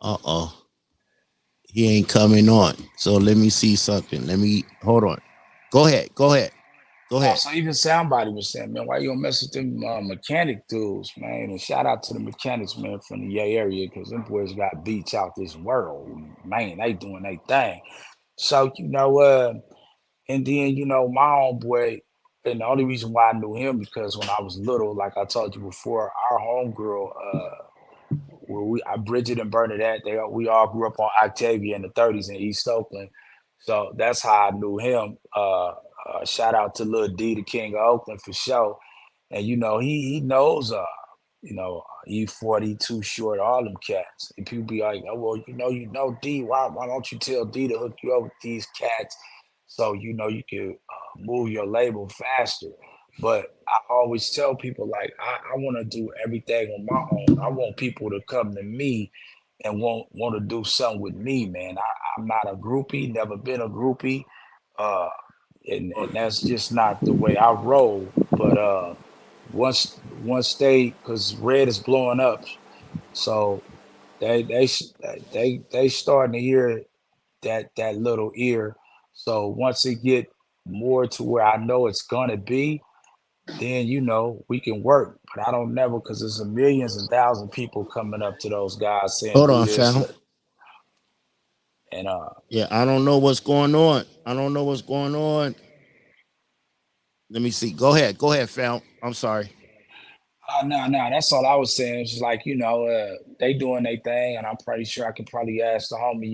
Uh-oh. He ain't coming on. So let me see something. Let me hold on. Go ahead. Go ahead. Go Oh, ahead. so even Soundbody was saying, man, why you don't mess with them mechanic dudes, man? And shout out to the mechanics, man, from the Yay area, because them boys got beats out this world. Man, they doing their thing. So, and then, my own boy, and the only reason why I knew him, because when I was little, like I told you before, our homegirl, Bridget and Bernadette, we all grew up on Octavia in the 30s in East Oakland. So that's how I knew him. Shout out to Lil D, the King of Oakland for sure. And he knows E40, Too Short, all them cats. And people be like, oh well, D, why don't you tell D to hook you up with these cats so you can move your label faster. But I always tell people like I want to do everything on my own. I want people to come to me and want to do something with me, man. I'm not a groupie, never been a groupie. Uh, and that's just not the way I roll. But once because Red is blowing up, so they starting to hear that little ear. So once it get more to where I know it's gonna be, then we can work. But I don't never, because there's a millions and thousands of people coming up to those guys saying Hold do on, this, fam. and Yeah, I don't know what's going on. I don't know what's going on. Let me see. Go ahead. Go ahead, fam. I'm sorry. no, that's all I was saying. It's just like, they doing their thing, and I'm pretty sure I can probably ask the homie,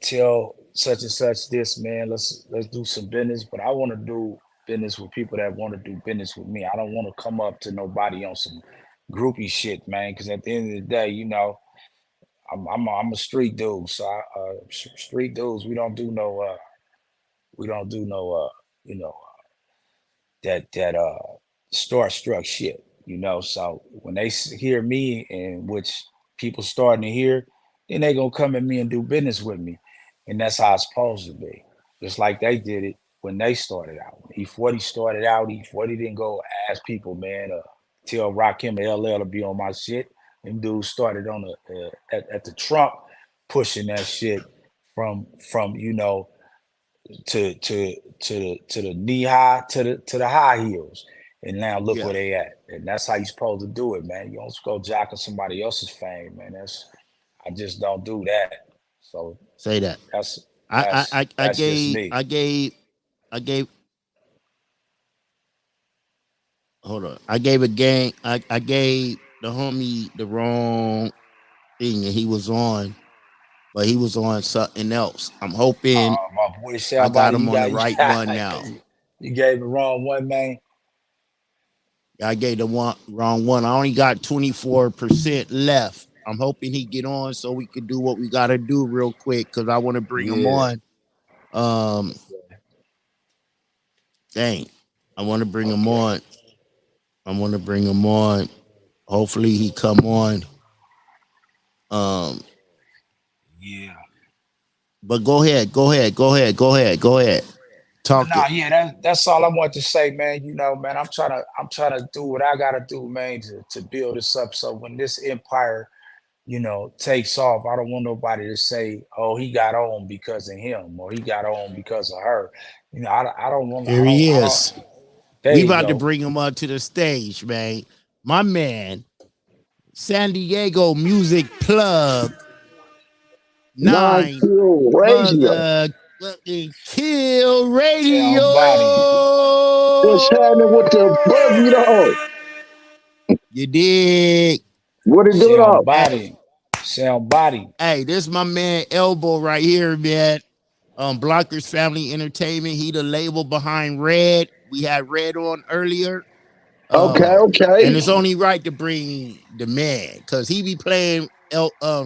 tell such and such this, man. Let's do some business. But I want to do business with people that want to do business with me. I don't want to come up to nobody on some groupie shit, man. Because at the end of the day, I'm a street dude. So street dudes, we don't do no you know that starstruck shit, So when they hear me, and which people starting to hear, then they gonna come at me and do business with me, and that's how it's supposed to be. Just like they did it when they started out. E40 started out. E40 didn't go ask people, man. Tell Rakim and LL to be on my shit. Them dudes started on the at the Trump pushing that shit from to the knee high to the high heels. And now look Yeah. where they at. And that's how you supposed to do it, man. You don't go jocking somebody else's fame, man. I just don't do that. So Say that. that's I I that's I, I that's just gave me. I gave I gave hold on. I gave the homie the wrong thing and he was on, but he was on something else. I'm hoping My boy I got somebody, him on the right one now. you gave the wrong one, man. I gave the wrong one. I only got 24% left. I'm hoping he get on so we could do what we gotta do real quick because I want to bring him Yeah. on. Um, dang, I want to bring him Okay. on. I want to bring him on. Hopefully he come on. Um, Yeah. but go ahead. But Talk nah, it. yeah, that's all I want to say, man. Man, I'm trying to do what I gotta do, man, to build this up. So when this empire, takes off, I don't want nobody to say, "Oh, he got on because of him," or "He got on because of her." I don't want. Here he I don't. is. There We you about to go. bring him up to the stage, man. My man, San Diego music plug nine Non-kill radio. motherfucking kill radio. Sound body, What's happening with the buggy though? You dig? What it do sound though? Hey, body, sound body. hey, this is my man Elbow right here, man. Blockers Family Entertainment. He the label behind Red. We had Red on earlier. Okay, And okay. it's only right to bring the man because he be playing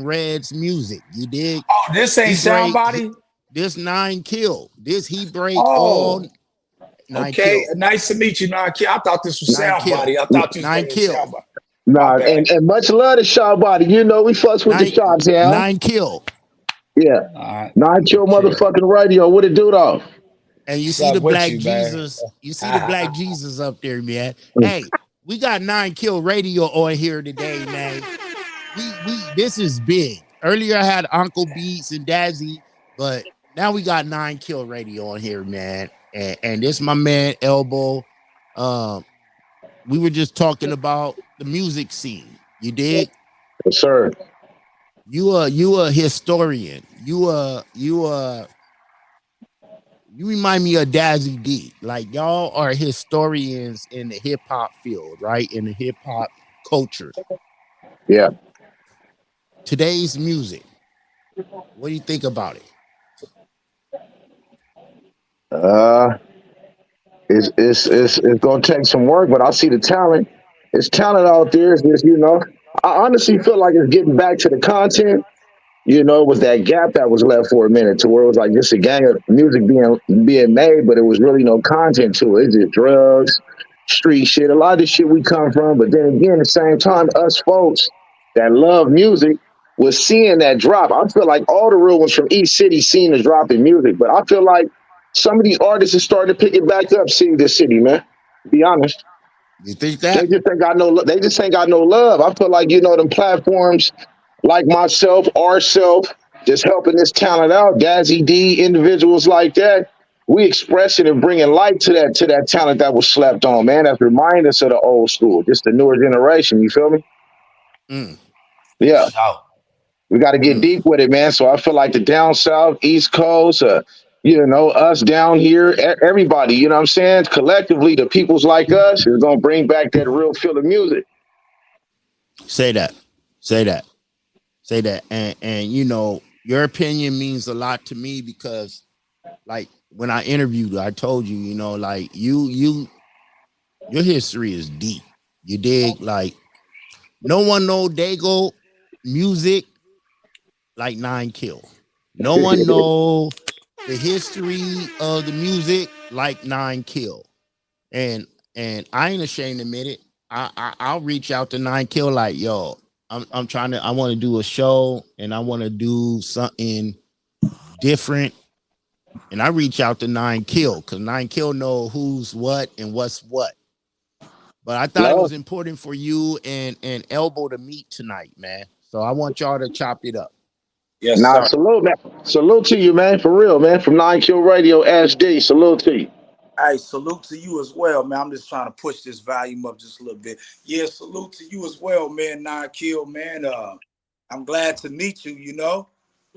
Red's music. You dig? Oh, this He ain't sound break body. this 9 kill. This he break all Oh, 9 kill. okay. Nice to meet you, Naki. I thought this was Nine sound kill. body. I thought you was Nine bringing kill. sound body. My Nah, bad. and much love to Shaw Body. We fucks with the Nine shots, yeah. 9 kill. Yeah. All right. Non-kill Okay. motherfucking radio. What it do though? And you What's see the up with black you, man? Jesus. You see the black Jesus up there, man. Hey, we got 9 kill radio on here today, man. We this is big. Earlier I had Uncle Beats and Dazzy, but now we got 9 kill radio on here, man. And this my man Elbow. Um, we were just talking about the music scene. You dig? Yes, sir. You a historian. You remind me of Dazzy D. Like y'all are historians in the hip hop field, right? In the hip hop culture. Yeah. Today's music. What do you think about it? Uh, it's gonna take some work, but I see the talent. It's talent out there. It's just, I honestly feel like it's getting back to the content. It was that gap that was left for a minute to where it was like just a gang of music being made, but it was really no content to it. It's just drugs, street shit, a lot of the shit we come from. But then again, at the same time, us folks that love music was seeing that drop. I feel like all the real ones from each city seen the drop in music, but I feel like some of these artists have started to pick it back up city to city, man. To be honest. You think They that? just ain't got no. They just ain't got no love. I feel like them platforms like myself, ourself, just helping this talent out, Dazzy D, individuals like that. We expressing and bringing light to that talent that was slept on, man. That's remind us of the old school, just the newer generation. You feel me? Mm, Yeah, Shout. we got to get mm. deep with it, man. So I feel like the down south, East Coast, us down here, everybody, you know what I'm saying? Collectively, the peoples like us is gonna bring back that real feel of music. Say that. Say that. Say that. And your opinion means a lot to me because, like, when I interviewed you, I told you, you know, like your history is deep. You dig? Like, no one know Dago music like 9 Kill. No one know the history of the music like 9 Kill. And I ain't ashamed to admit it. I'll reach out to 9 Kill like, yo, I'm trying to, I want to do a show and I want to do something different. And I reach out to 9 Kill because 9 Kill know who's what and what's what. But I thought it No, was important for you and Elbow to meet tonight, man. So I want y'all to chop it up. Yes, nah, sir. salute, man. Salute to you, man. For real, man. From 9 Kill Radio SD. Salute to you. Hey, salute to you as well, man. I'm just trying to push this volume up just a little bit. Yeah, salute to you as well, man. 9 Kill, man. I'm glad to meet you. You know,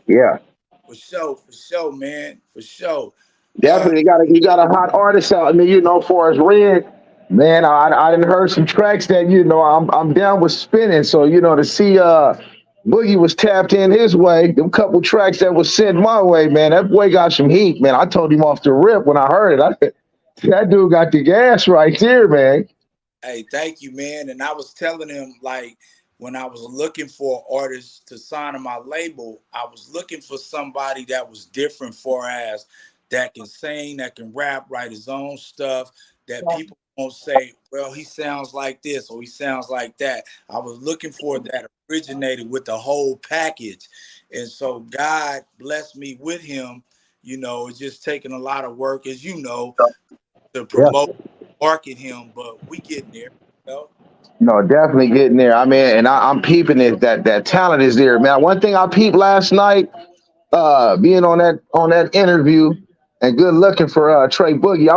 Yeah. for sure, man, for sure. Uh, Definitely you got a hot artist out. I mean, for as Red, man, I didn't heard some tracks that I'm down with spinning. So to see Boogie was tapped in his way, them couple tracks that was sent my way, man. That boy got some heat, man. I told him off the rip when I heard it. That dude got the gas right there, man. Hey, thank you, man. And I was telling him, like, when I was looking for artists to sign on my label, I was looking for somebody that was different for us, that can sing, that can rap, write his own stuff, that people won't say, well, he sounds like this or he sounds like that. I was looking for that originated with the whole package. And so God blessed me with him. You know, it's just taking a lot of work, as you know, to Yeah. promote, market him, but we getting there, you know. No, definitely getting there. I mean, and I'm peeping it that talent is there, man. One thing I peeped last night, being on that interview and good looking for Trey Boogie.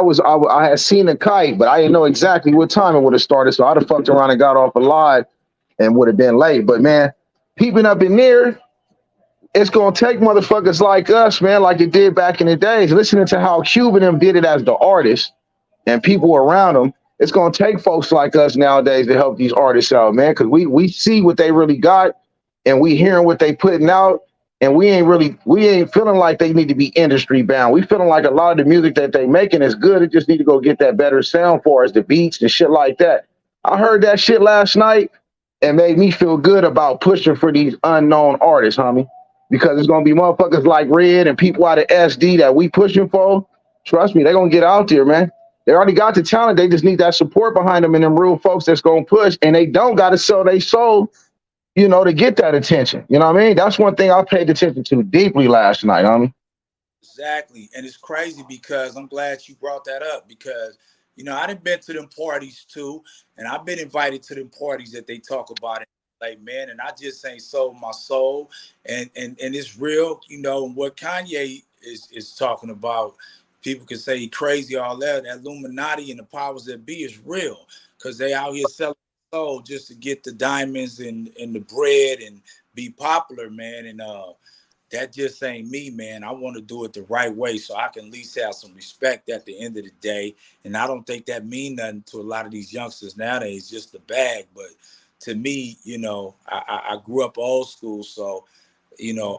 I had seen a kite, but I didn't know exactly what time it would have started, so I'd have fucked around and got off a live and would have been late. But man, peeping up in there, it's gonna take motherfuckers like us, man, like it did back in the days. Listening to how Cuban them did it as the artist and people around them. It's gonna take folks like us nowadays to help these artists out, man, because we see what they really got and we hearing what they putting out, and we ain't feeling like they need to be industry bound. We feeling like a lot of the music that they making is good. It just need to go get that better sound for us, the beats and shit like that. I heard that shit last night and made me feel good about pushing for these unknown artists, homie. Because it's gonna be motherfuckers like Red and people out of SD that we pushing for. Trust me, they're gonna get out there, man. They already got the talent. They just need that support behind them and them real folks that's gonna push. And they don't gotta sell their soul, to get that attention. You know what I mean? That's one thing I paid attention to deeply last night, homie. Exactly. And it's crazy because I'm glad you brought that up because, I done been to them parties too. And I've been invited to them parties that they talk about it. Like, man, and I just ain't sold my soul. And it's real, and what Kanye is talking about. People can say he crazy, all that Illuminati and the powers that be is real. Because they out here selling soul just to get the diamonds and the bread and be popular, man. And that just ain't me, man. I want to do it the right way so I can at least have some respect at the end of the day. And I don't think that mean nothing to a lot of these youngsters nowadays, just the bag. But to me, I grew up old school. So,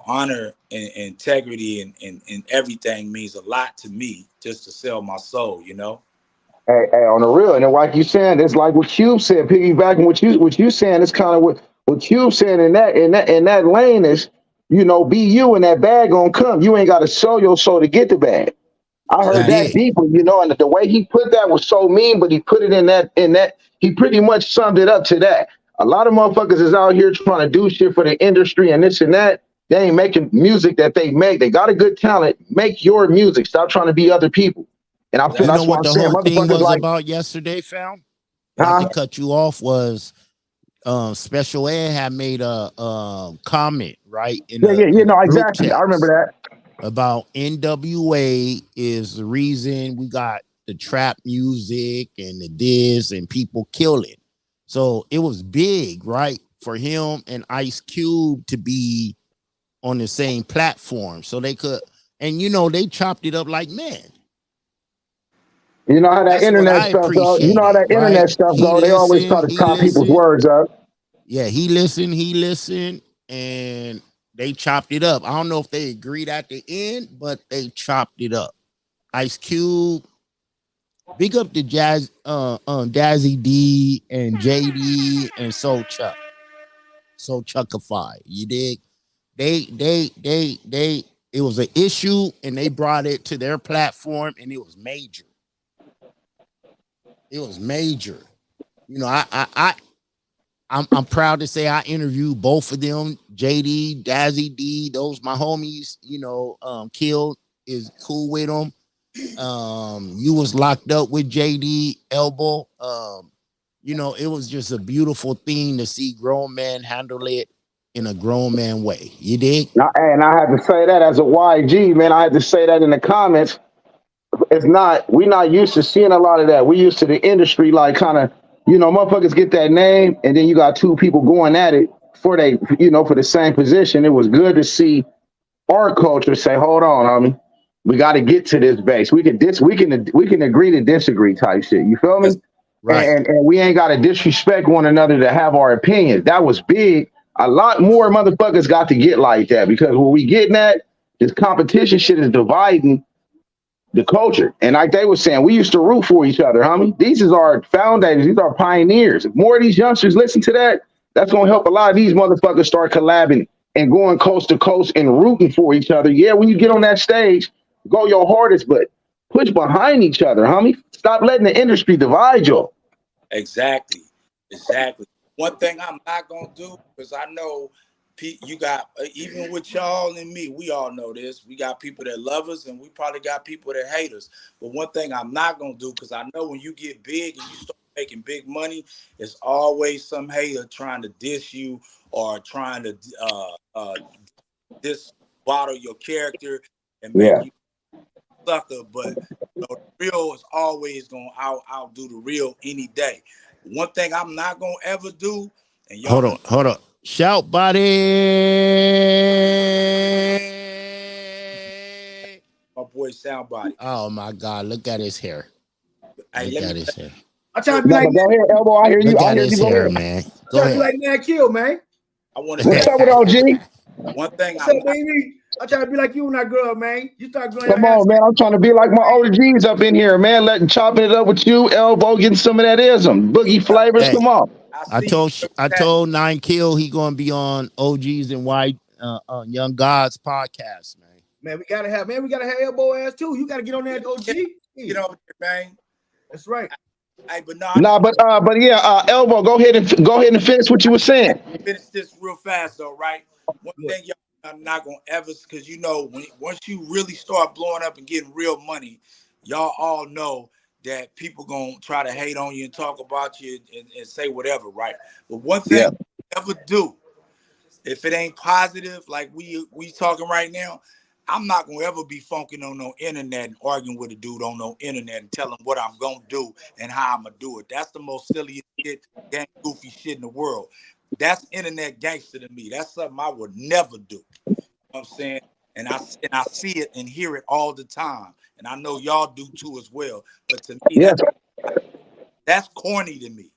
honor and integrity and everything means a lot to me just to sell my soul. Hey, on the real, and then like you saying, it's like what Cube said, piggybacking what you saying, it's kind of what Cube saying in that lane is, be you and that bag gonna come. You ain't gotta sell your soul to get the bag. I heard That's that it. deeper, and the way he put that was so mean, but he put it in that he pretty much summed it up to that. A lot of motherfuckers is out here trying to do shit for the industry and this and that. They ain't making music that they make. They got a good talent. Make your music. Stop trying to be other people. And I feel You know that's Exactly. what what I'm the saying. whole thing Motherfuckers was like, about yesterday, fam? Not to huh? cut you off, was Special Ed had made a comment right in Yeah, a yeah, yeah. in a No, group exactly. I remember text that. about NWA is the reason we got the trap music and the diss and people killing. So it was big, right, for him and Ice Cube to be on the same platform, so they could, and they chopped it up like men. You know how that That's what internet I stuff go. You know how appreciated, that right? internet stuff He go. They always try listened, to he chop people's listened. words up. Yeah, he listened, and They chopped it up. I don't know if they agreed at the end, but they chopped it up. Ice Cube, big up to Dazzy D and JD and So Chuckify. You dig? They it was an issue and they brought it to their platform and it was major. It was major. You know, I'm proud to say I interviewed both of them, JD, Dazzy D, those my homies, you know, Kill is cool with them. You was locked up with JD Elbow. You know, it was just a beautiful thing to see grown men handle it in a grown man way. You dig? And I had to say that as a YG, man. I had to say that in the comments. We're not used to seeing a lot of that. We used to the industry, like kind of, motherfuckers get that name, and then you got two people going at it for the same position. It was good to see our culture say, hold on, homie. We got to get to this base. We can agree to disagree type shit. You feel me? Right. And we ain't got to disrespect one another to have our opinions. That was big. A lot more motherfuckers got to get like that, because what we getting at, this competition shit is dividing the culture. And like they were saying, we used to root for each other, homie. These is our founders. These are pioneers. If more of these youngsters listen to that, that's going to help a lot of these motherfuckers start collabing and going coast to coast and rooting for each other. Yeah, when you get on that stage, go your hardest, but push behind each other, homie. Stop letting the industry divide you. Exactly. One thing I'm not going to do, because I know you got, even with y'all and me, we all know this. We got people that love us and we probably got people that hate us. But one thing I'm not going to do, because I know when you get big and you start making big money, it's always some hater trying to diss you or trying to disbottle your character and make you sucker. But the real is always going to outdo the real any day. One thing I'm not going to ever do, and y'all Hold on. Shout body. My boy Soundbody. Oh my God! Look at his hair. Hey, look at his hair. I'm trying to be like, go ahead, Elbow. I hear you. Look I at hear his you. hair, man. Go trying to be ahead. like Man Kill, man. I want to What's up with OG? One thing What's up, baby? I'm trying to be like you when I grow up, man. You start growing Come your on, man. I'm trying to be like my OGs up in here, man. Chopping it up with you, Elbow, getting some of that ism. Boogie flavors. Hey, Come on. I told Nine Kill he gonna be on OGs and White Young Gods podcast, man. Man, we gotta have elbow ass too. You gotta get on there at OG. Get over there, man. That's right. Hey, but Elbow, go ahead and finish what you were saying. Finish this real fast though, right? One thing y'all I'm not gonna ever, because once you really start blowing up and getting real money, y'all all know that people gonna try to hate on you and talk about you and say whatever, right? But one thing you never do, if it ain't positive, like we talking right now, I'm not gonna ever be funking on no internet and arguing with a dude on no internet and tell him what I'm gonna do and how I'm gonna do it. That's the most silliest shit, gang goofy shit in the world. That's internet gangster to me. That's something I would never do. You know what I'm saying? And I see it and hear it all the time. And I know y'all do too as well. But to me, that's corny to me.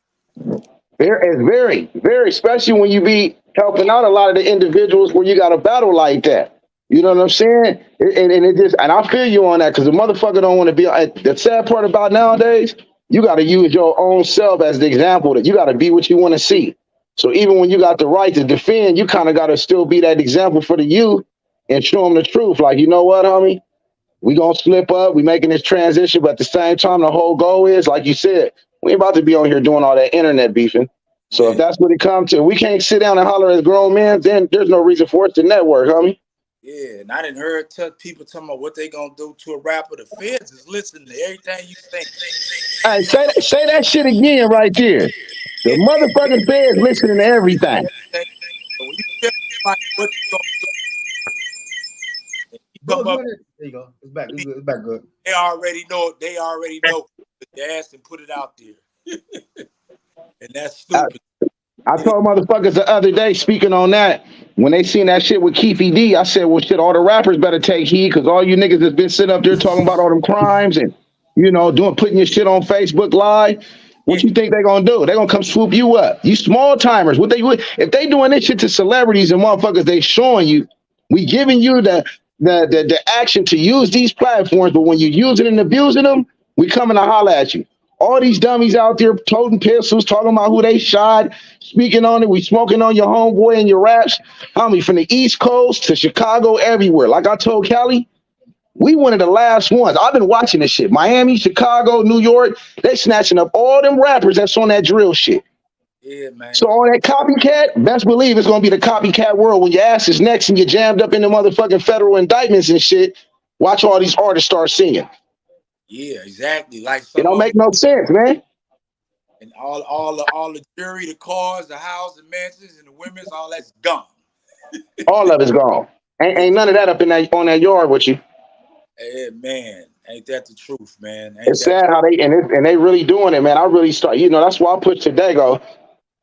It's very, very, especially when you be helping out a lot of the individuals where you got a battle like that. You know what I'm saying? And I feel you on that, because the motherfucker don't want to be. The sad part about nowadays, you got to use your own self as the example. That you got to be what you want to see. So even when you got the right to defend, you kind of got to still be that example for the youth and show them the truth. Like, you know what, homie? We gonna slip up. We making this transition, but at the same time, the whole goal is, like you said, we ain't about to be on here doing all that internet beefing. So if that's what it comes to, we can't sit down and holler as grown men. Then there's no reason for us to network, homie. Yeah, and I didn't heard people talking about what they gonna do to a rapper. The feds is listening to everything you think. Hey, say that shit again right there. The motherfucking feds listening to everything. So when you tell somebody what you gonna do, there you go. It's back. It's back good. They already know. They already know. Put the ass and put it out there, and that's stupid. I told motherfuckers the other day, speaking on that, when they seen that shit with Keefy D, I said, well, shit, all the rappers better take heed, because all you niggas that's been sitting up there talking about all them crimes and, putting your shit on Facebook Live. What you think they gonna do? They gonna come swoop you up. You small timers. What they would if they doing this shit to celebrities and motherfuckers, they showing you, we giving you the action to use these platforms, but when you using and abusing them, we coming to holler at you. All these dummies out there toting pistols, talking about who they shot, speaking on it. We smoking on your homeboy and your raps. Homie, from the East Coast to Chicago, everywhere. Like I told Cali, we one of the last ones. I've been watching this shit. Miami, Chicago, New York, they snatching up all them rappers that's on that drill shit. Yeah, man. So all that copycat, best believe it's gonna be the copycat world when your ass is next and you're jammed up in the motherfucking federal indictments and shit. Watch all these artists start singing. Yeah, exactly. Like It don't make no sense, man. And all the jewelry, the cars, the house, the mansions, and the women's, all that's gone. All of it's gone. Ain't none of that up in that on that yard with you. Hey, man, ain't that the truth, man? It's sad how they really doing it, man. I really start, that's why I push today. Go.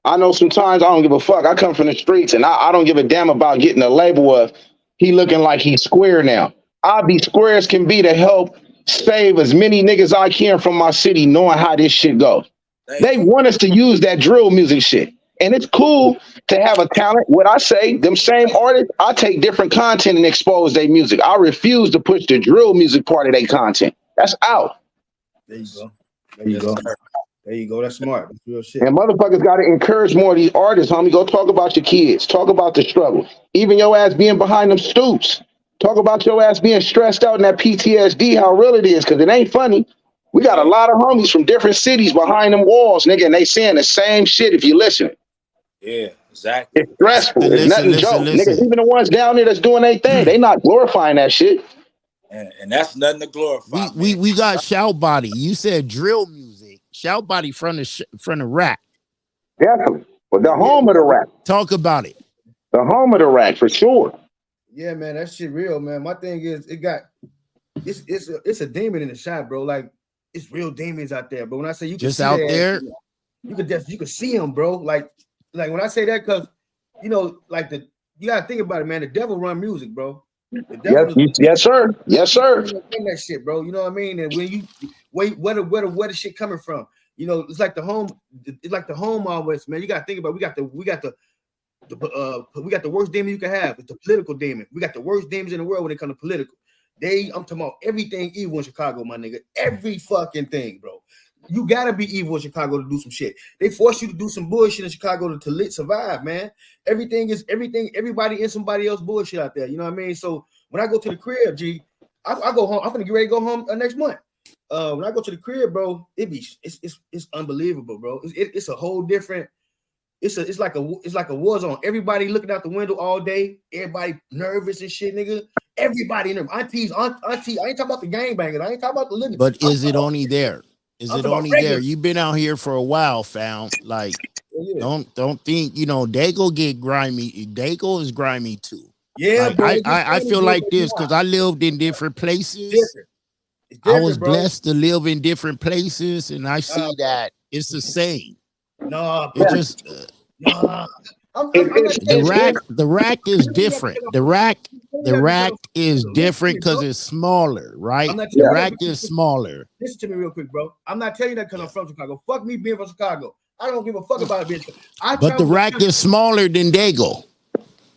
I know sometimes I don't give a fuck. I come from the streets and I don't give a damn about getting a label of he looking like he's square now. I'll be square as can be to help save as many niggas I can from my city knowing how this shit goes. They want us to use that drill music shit. And it's cool to have a talent. What I say, them same artists, I take different content and expose their music. I refuse to push the drill music part of their content. That's out. There you go. There you go. There you go. That's smart. That's real shit. And motherfuckers got to encourage more of these artists, homie. Go talk about your kids. Talk about the struggle. Even your ass being behind them stoops. Talk about your ass being stressed out in that PTSD, how real it is, because it ain't funny. We got a lot of homies from different cities behind them walls, nigga, and they saying the same shit if you listen. Yeah, exactly. It's stressful. It's nothing joke. Niggas, even the ones down there that's doing their thing, they not glorifying that shit. And that's nothing to glorify. We got Shout Body. You said drill music. Shout Body from the rap. Definitely. But the home of the rap. Talk about it. The home of the rap for sure. Yeah, man, that shit real, man. My thing is, it's a demon in the shot, bro. Like it's real demons out there. But when I say you can just see out that, there, you can see them, bro. Like when I say that, because like you gotta think about it, man. The devil run music, bro. The devil yes, sir. Yes, sir. That shit, bro. You know what I mean? And when you wait, where the shit coming from? It's like the home. It's like the home always, man. You gotta think about. We got the worst demon you can have. It's the political demon. We got the worst demons in the world when it comes to political. I'm talking about everything evil in Chicago, my nigga. Every fucking thing, bro. You gotta be evil in Chicago to do some shit. They force you to do some bullshit in Chicago to survive, man. Everything. Everybody in somebody else bullshit out there. You know what I mean? So when I go to the crib, I go home. I'm gonna get ready to go home next month. When I go to the crib, bro, it's unbelievable, bro. It's a whole different. It's like a war zone. Everybody looking out the window all day. Everybody nervous and shit, nigga. Everybody in them. Auntie. I ain't talking about the gangbangers. I ain't talking about the living. But is it only there? Is it only there? You've been out here for a while, fam. Like, don't think Dago get grimy. Dago is grimy too. Yeah, like, I feel like this because I lived in different places. I was blessed to live in different places, and I see that it's the same. No, it just the rack is different. The rack is different because it's smaller, right? The rack is smaller. Listen to me real quick, bro. I'm not telling you that because I'm from Chicago. Fuck me being from Chicago. I don't give a fuck about it. But the rack is smaller than Dago.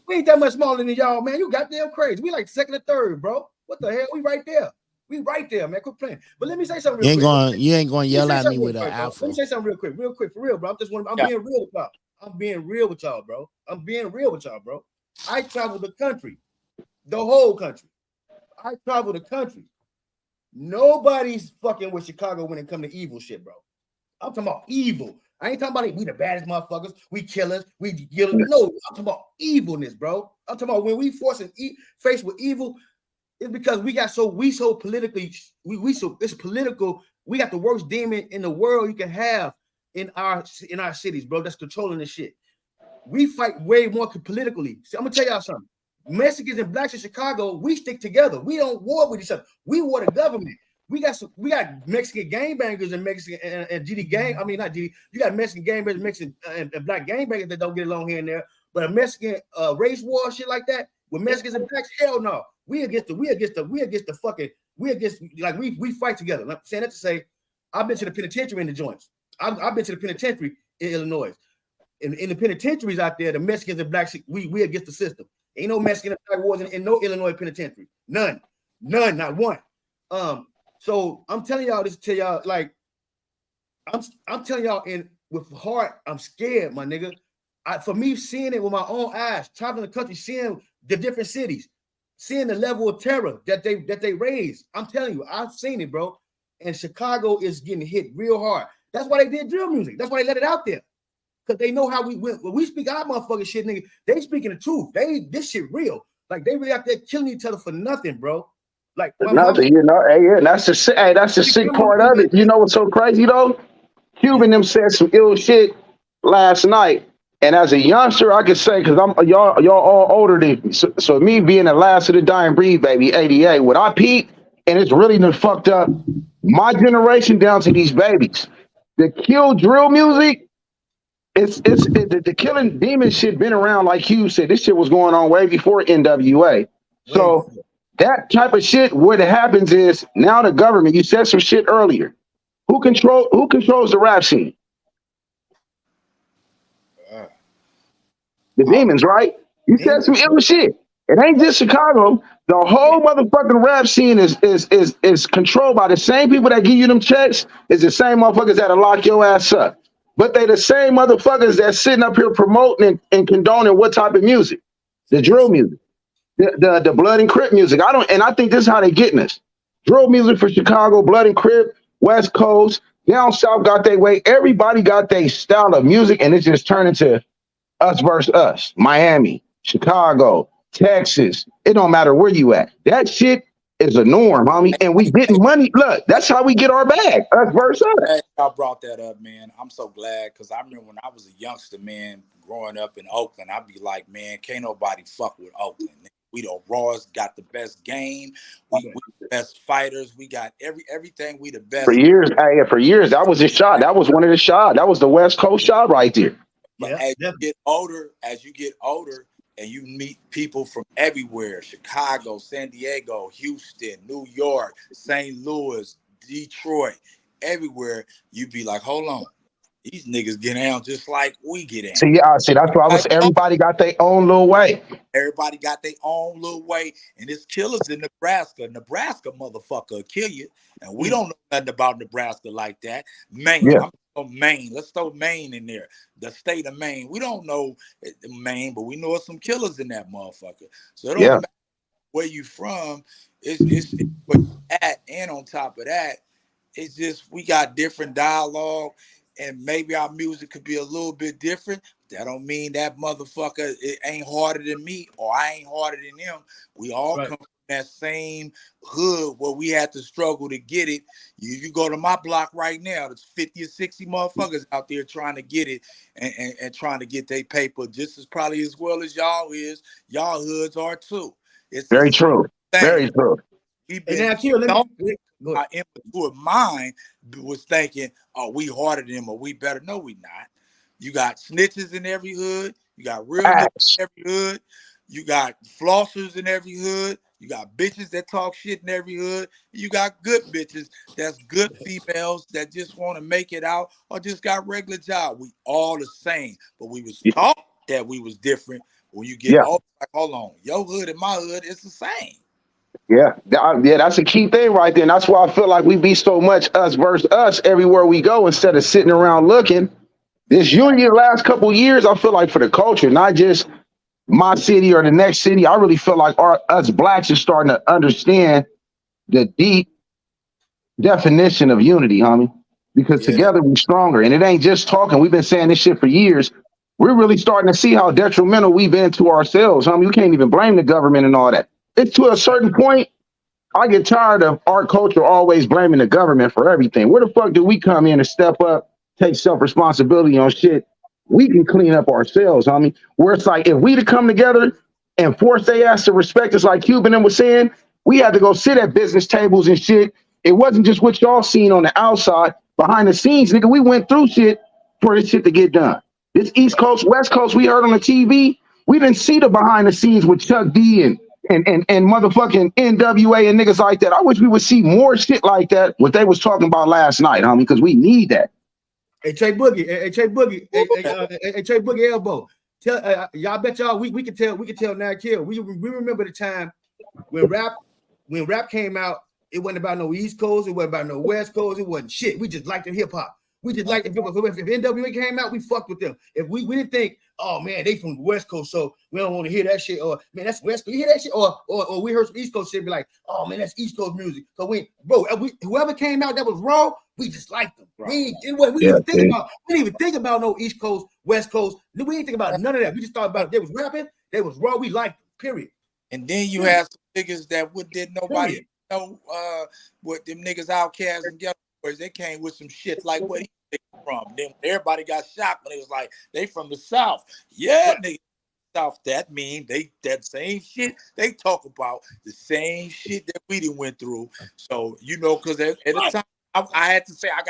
We ain't that much smaller than y'all, man. You goddamn crazy. We like second or third, bro. What the hell? We right there. We right there, man. Quit playing. But let me say something real quick. You ain't gonna yell at me with an afro. Let me say something real quick, for real, bro. I'm being real with y'all. I'm being real with y'all, bro. I travel the country, the whole country. I travel the country. Nobody's fucking with Chicago when it comes to evil shit, bro. I'm talking about evil. I ain't talking about it. We the baddest motherfuckers. We killers. We killers. No, I'm talking about evilness, bro. I'm talking about when we faced with evil. It's because we so politically, it's political. We got the worst demon in the world you can have in our cities, bro. That's controlling this shit. We fight way more politically. See, I'm gonna tell y'all something. Mexicans and blacks in Chicago, we stick together. We don't war with each other. We war the government. We got Mexican gangbangers and Mexican and GD gang. I mean, not GD. You got Mexican gangbangers, Mexican and black gangbangers that don't get along here and there. But a Mexican race war shit like that with Mexicans and blacks, hell no. We against like we fight together. I'm saying that to say, I've been to the penitentiary in the joints. I've been to the penitentiary in Illinois. In the penitentiaries out there, the Mexicans and blacks, we against the system. Ain't no Mexican and black wars in no Illinois penitentiary. None, not one. So I'm telling y'all this to y'all, like, I'm telling y'all with heart, I'm scared, my nigga. For me, seeing it with my own eyes, traveling the country, seeing the different cities, seeing the level of terror that they raise. I'm telling you, I've seen it, bro. And Chicago is getting hit real hard. That's why they did drill music. That's why they let it out there. Because they know how we went. When we speak our motherfucking shit, nigga, they speaking the truth. This shit real. Like, they really out there killing each other for nothing, bro. Like, nothing, that's the sick part of it. You know what's so crazy though? Cuban them said some ill shit last night. And as a youngster, I could say, because y'all all older than me. So me being the last of the dying breed, baby, 88, what I peeped, and it's really done fucked up my generation down to these babies. The kill drill music, the killing demon shit been around, like Hugh said. This shit was going on way before NWA. So that type of shit, what happens is now the government, you said some shit earlier. Who controls the rap scene? The demons, right? You said some ill shit. It ain't just Chicago. The whole motherfucking rap scene is controlled by the same people that give you them checks. Is the same motherfuckers that'll lock your ass up. But they the same motherfuckers that's sitting up here promoting and condoning what type of music? The drill music, the blood and crip music. I think this is how they getting us. Drill music for Chicago, blood and crip, West Coast, down south got their way. Everybody got their style of music, and it just turned into us versus us. Miami, Chicago, Texas. It don't matter where you at. That shit is a norm, homie. And we getting money. Look, that's how we get our bag. Us versus us. Y'all brought that up, man. I'm so glad, because I remember when I was a youngster, man, growing up in Oakland, I'd be like, man, can't nobody fuck with Oakland. We the rawest, got the best game. We the best fighters. We got everything. We the best. For years, that was a shot. That was one of the shots. That was the West Coast shot right there. But as you get older, and you meet people from everywhere, Chicago, San Diego, Houston, New York, St. Louis, Detroit, everywhere, you be like, hold on. These niggas get down just like we get down. See, that's why everybody got their own little way. Everybody got their own little way. And it's killers in Nebraska. Nebraska motherfucker will kill you. And we don't know nothing about Nebraska like that. Maine. Yeah. Maine. Let's throw Maine in there. The state of Maine. We don't know Maine, but we know some killers in that motherfucker. So it don't matter where you from. It's where you at. And on top of that, it's just we got different dialogue. And maybe our music could be a little bit different. That don't mean that motherfucker it ain't harder than me or I ain't harder than them. We all come from that same hood where we had to struggle to get it. You go to my block right now, there's 50 or 60 motherfuckers out there trying to get it and trying to get their paper just as probably as well as y'all is. Y'all hoods are too. It's very true. Very true. We've been our immature mind was thinking, oh, we harder than them or we better. No, we not. You got snitches in every hood. You got real niggas in every hood. You got flossers in every hood. You got bitches that talk shit in every hood. You got good bitches that's good females that just want to make it out or just got regular job. We all the same, but we was taught that we was different. When you get old, like, hold on, your hood and my hood is the same. Yeah, that's a key thing right there. And that's why I feel like we be so much us versus us everywhere we go instead of sitting around looking. This unity the last couple of years, I feel like for the culture, not just my city or the next city, I really feel like us blacks are starting to understand the deep definition of unity, homie. Because together we're stronger. And it ain't just talking. We've been saying this shit for years. We're really starting to see how detrimental we've been to ourselves, homie. We can't even blame the government and all that. It's to a certain point, I get tired of our culture always blaming the government for everything. Where the fuck do we come in and step up, take self-responsibility on shit we can clean up ourselves, homie? Where it's like, if we to come together and force their ass to respect us, like Cuban was saying, we had to go sit at business tables and shit. It wasn't just what y'all seen on the outside. Behind the scenes, nigga, we went through shit for this shit to get done. This East Coast, West Coast, we heard on the TV. We didn't see the behind the scenes with Chuck D and motherfucking NWA and niggas like that. I wish we would see more shit like that, what they was talking about last night, homie, because we need that. Hey Trey Boogie, hey Trey Boogie, hey Trey Boogie elbow. Tell y'all bet y'all we can tell now kill. We remember the time when rap came out, it wasn't about no East Coast, it wasn't about no West Coast, it wasn't shit. We just liked the hip hop. We just liked if NWA came out, we fucked with them. If we didn't think, oh man, they from the West Coast, so we don't want to hear that shit, or man, that's West Coast, you hear that shit, or we heard some East Coast shit, be like, oh man, that's East Coast music. So whoever came out that was raw, we just liked them. Right. We didn't even think about no East Coast, West Coast. We didn't think about none of that. We just thought about they was rapping, they was raw, we liked them, period. And then you have some niggas that didn't nobody know what them niggas Outcasts and Ghetto Boys, they came with some shit like what he from. Then everybody got shocked when it was like they from the South. Yeah, niggas South. That mean that same shit they talk about, the same shit that we done went through. So because at the time I had to say I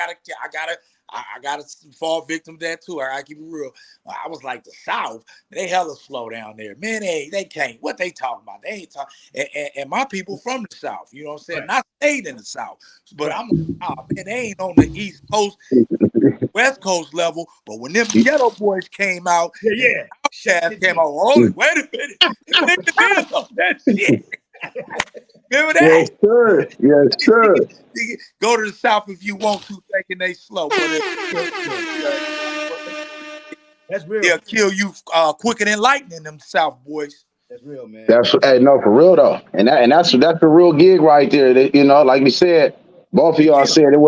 gotta fall victim to that too. I keep it real. I was like the South, they hella slow down there. Man, they can't. What they talking about? They ain't talking. And my people from the South, you know what I'm saying? Right. Not stayed in the South, but I'm man, they ain't on the East Coast, West Coast level. But when them Ghetto Boys came out, Outcast came out. Holy, wait a minute, nigga did on that shit. Remember that? Yes, sir. Yes, sir. Go to the South if you want to, thinking they slow. That's real. They'll kill you quicker than lightning, them South boys. That's real, man. No, for real though. And that's the real gig right there. That, like we said, both of y'all said it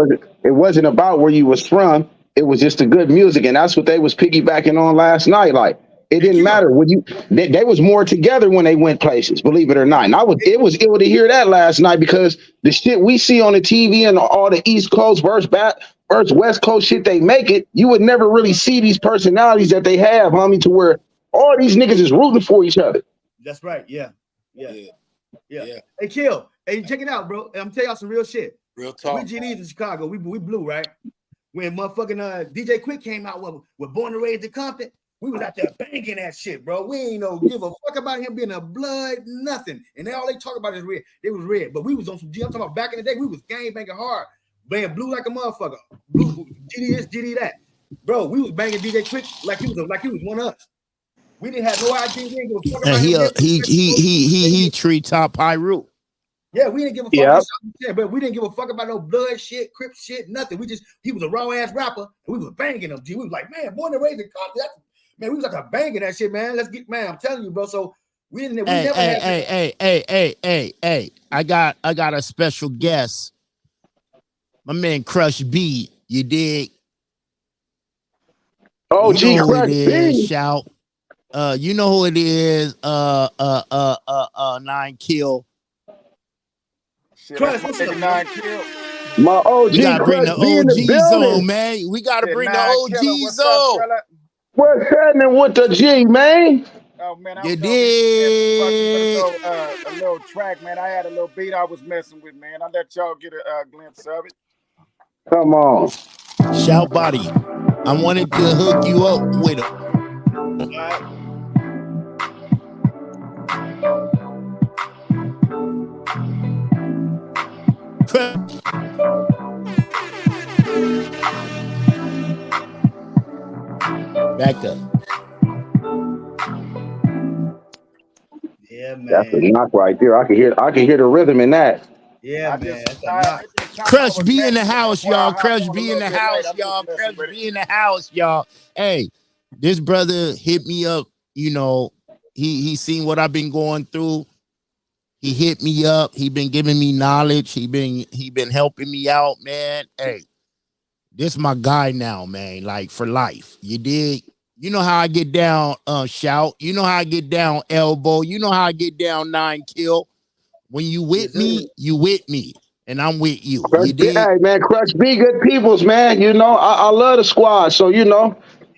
wasn't about where you was from. It was just the good music, and that's what they was piggybacking on last night. Like it didn't matter when they was more together when they went places, believe it or not. And it was ill to hear that last night because the shit we see on the TV and all the East Coast versus West Coast shit they make it, you would never really see these personalities that they have, homie, to where all these niggas is rooting for each other. That's right. Yeah. Hey, Kill. Hey, check it out, bro. I'm telling y'all some real shit. Real talk. We GDs in Chicago. We blew, right? When motherfucking DJ Quick came out with Born and Raised in Compton, we was out there banging that shit, bro. We ain't give a fuck about him being a blood, nothing. And all they talk about is red. They was red. But we was on some G. I'm talking about back in the day, we was gang banging hard. Playing blue like a motherfucker. Blue, GD this, GD that. Bro, we was banging DJ Quick like he was one of us. We didn't have no idea. We didn't give a fuck about him. He treetop Pyru. Yeah, we didn't give a fuck. But we didn't give a fuck about no blood shit, Crip shit, nothing. He was a raw ass rapper, and we was banging him. G. We was like, man, Born and Raised in Compton. Man, we was like a banging that shit, man. I'm telling you, bro. So we never had. Hey. I got a special guest. My man Crush B. You dig? Oh, you know Crush B. Shout. You know who it is. 9 Kill. Crush, what's up, 9 Kill. My OG. We gotta bring the OGs on, man. We gotta bring the OGs on. What's happening with the G, man? Oh man, you did a little track, man. I had a little beat I was messing with, man. I let y'all get a glimpse of it. Come on. Shout body. I wanted to hook you up with it. Back up. Yeah, man. That's a knock right there. I can hear the rhythm in that. Yeah, man. Crush B in the house, y'all. Crush B in the house, y'all. Crush B in the house, y'all. Hey, this brother hit me up. He seen what I've been going through. He hit me up. He been giving me knowledge. He been helping me out, man. Hey, this my guy now, man. Like for life. You dig? You know how I get down, Shout. You know how I get down, Elbow. You know how I get down, 9 Kill. When you with me, you with me. And I'm with you. Hey, man, Crush B, good peoples, man. I love the squad. So,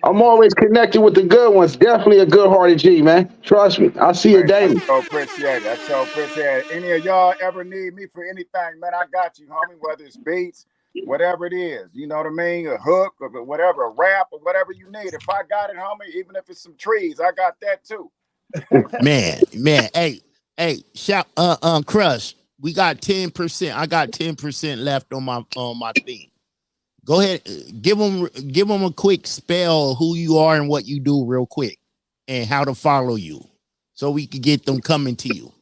I'm always connected with the good ones. Definitely a good-hearted G, man. Trust me. I see it daily. I so appreciate it. Any of y'all ever need me for anything, man, I got you, homie, whether it's beats, whatever it is. You know what I mean? A hook or whatever, a rap or whatever you need. If I got it, homie, even if it's some trees, I got that too. Man. Hey, shout Crush. We got 10%. I got 10% left on my thing. Go ahead, give them a quick spell who you are and what you do real quick, and how to follow you, so we can get them coming to you.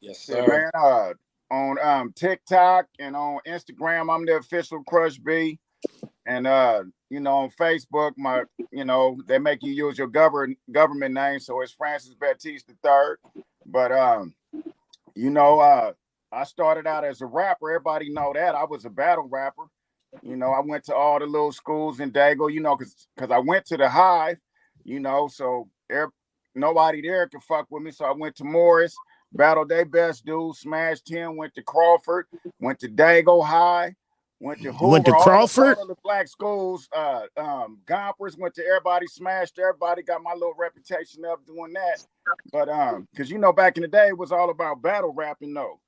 Yes, Shit, sir. man. On TikTok and on Instagram, I'm the official Crush B. And you know, on Facebook, they make you use your government name, so it's Francis Baptiste III. But I started out as a rapper. Everybody know that. I was a battle rapper. You know, I went to all the little schools in Dago, because I went to the Hive, so nobody there could fuck with me. So I went to Morris, battled their best dudes, smashed him, went to Crawford, went to Dago High, went to You went to Hoover, Crawford? all of the black schools, Gompers, went to everybody, smashed everybody, got my little reputation up doing that. But because back in the day it was all about battle rapping though.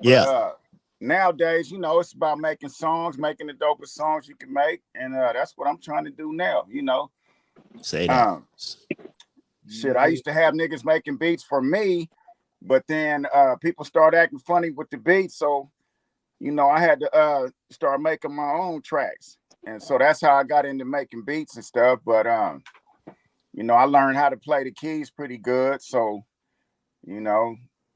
Yeah. But nowadays, it's about making songs, making the dopest songs you can make, and that's what I'm trying to do now. Say that. Shit, I used to have niggas making beats for me, but then people started acting funny with the beats, so I had to start making my own tracks, and so that's how I got into making beats and stuff. But I learned how to play the keys pretty good, so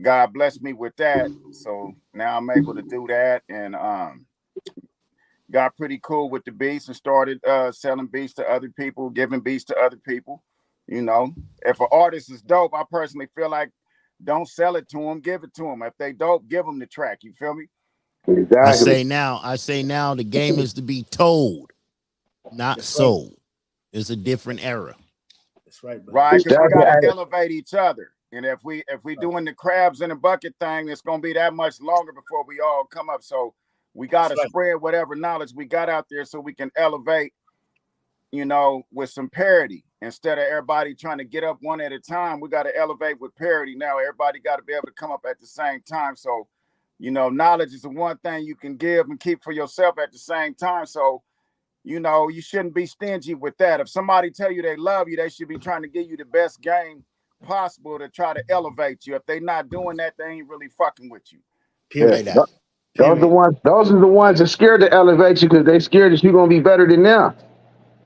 God blessed me with that. So now I'm able to do that, and got pretty cool with the beats and started selling beats to other people, giving beats to other people. If an artist is dope, I personally feel like don't sell it to them, give it to them. If they dope, give them the track. You feel me? Exactly. I say now the game is to be told, not sold. It's a different era. That's right, bro. Right, because we gotta elevate each other. And if we doing the crabs in a bucket thing, it's gonna be that much longer before we all come up. So we gotta spread whatever knowledge we got out there so we can elevate, with some parity. Instead of everybody trying to get up one at a time, we gotta elevate with parity. Now everybody gotta be able to come up at the same time. So, knowledge is the one thing you can give and keep for yourself at the same time. So you shouldn't be stingy with that. If somebody tell you they love you, they should be trying to give you the best game possible to try to elevate you. If they not doing that, they ain't really fucking with you. Those are the ones that scared to elevate you because they scared that you're gonna be better than them.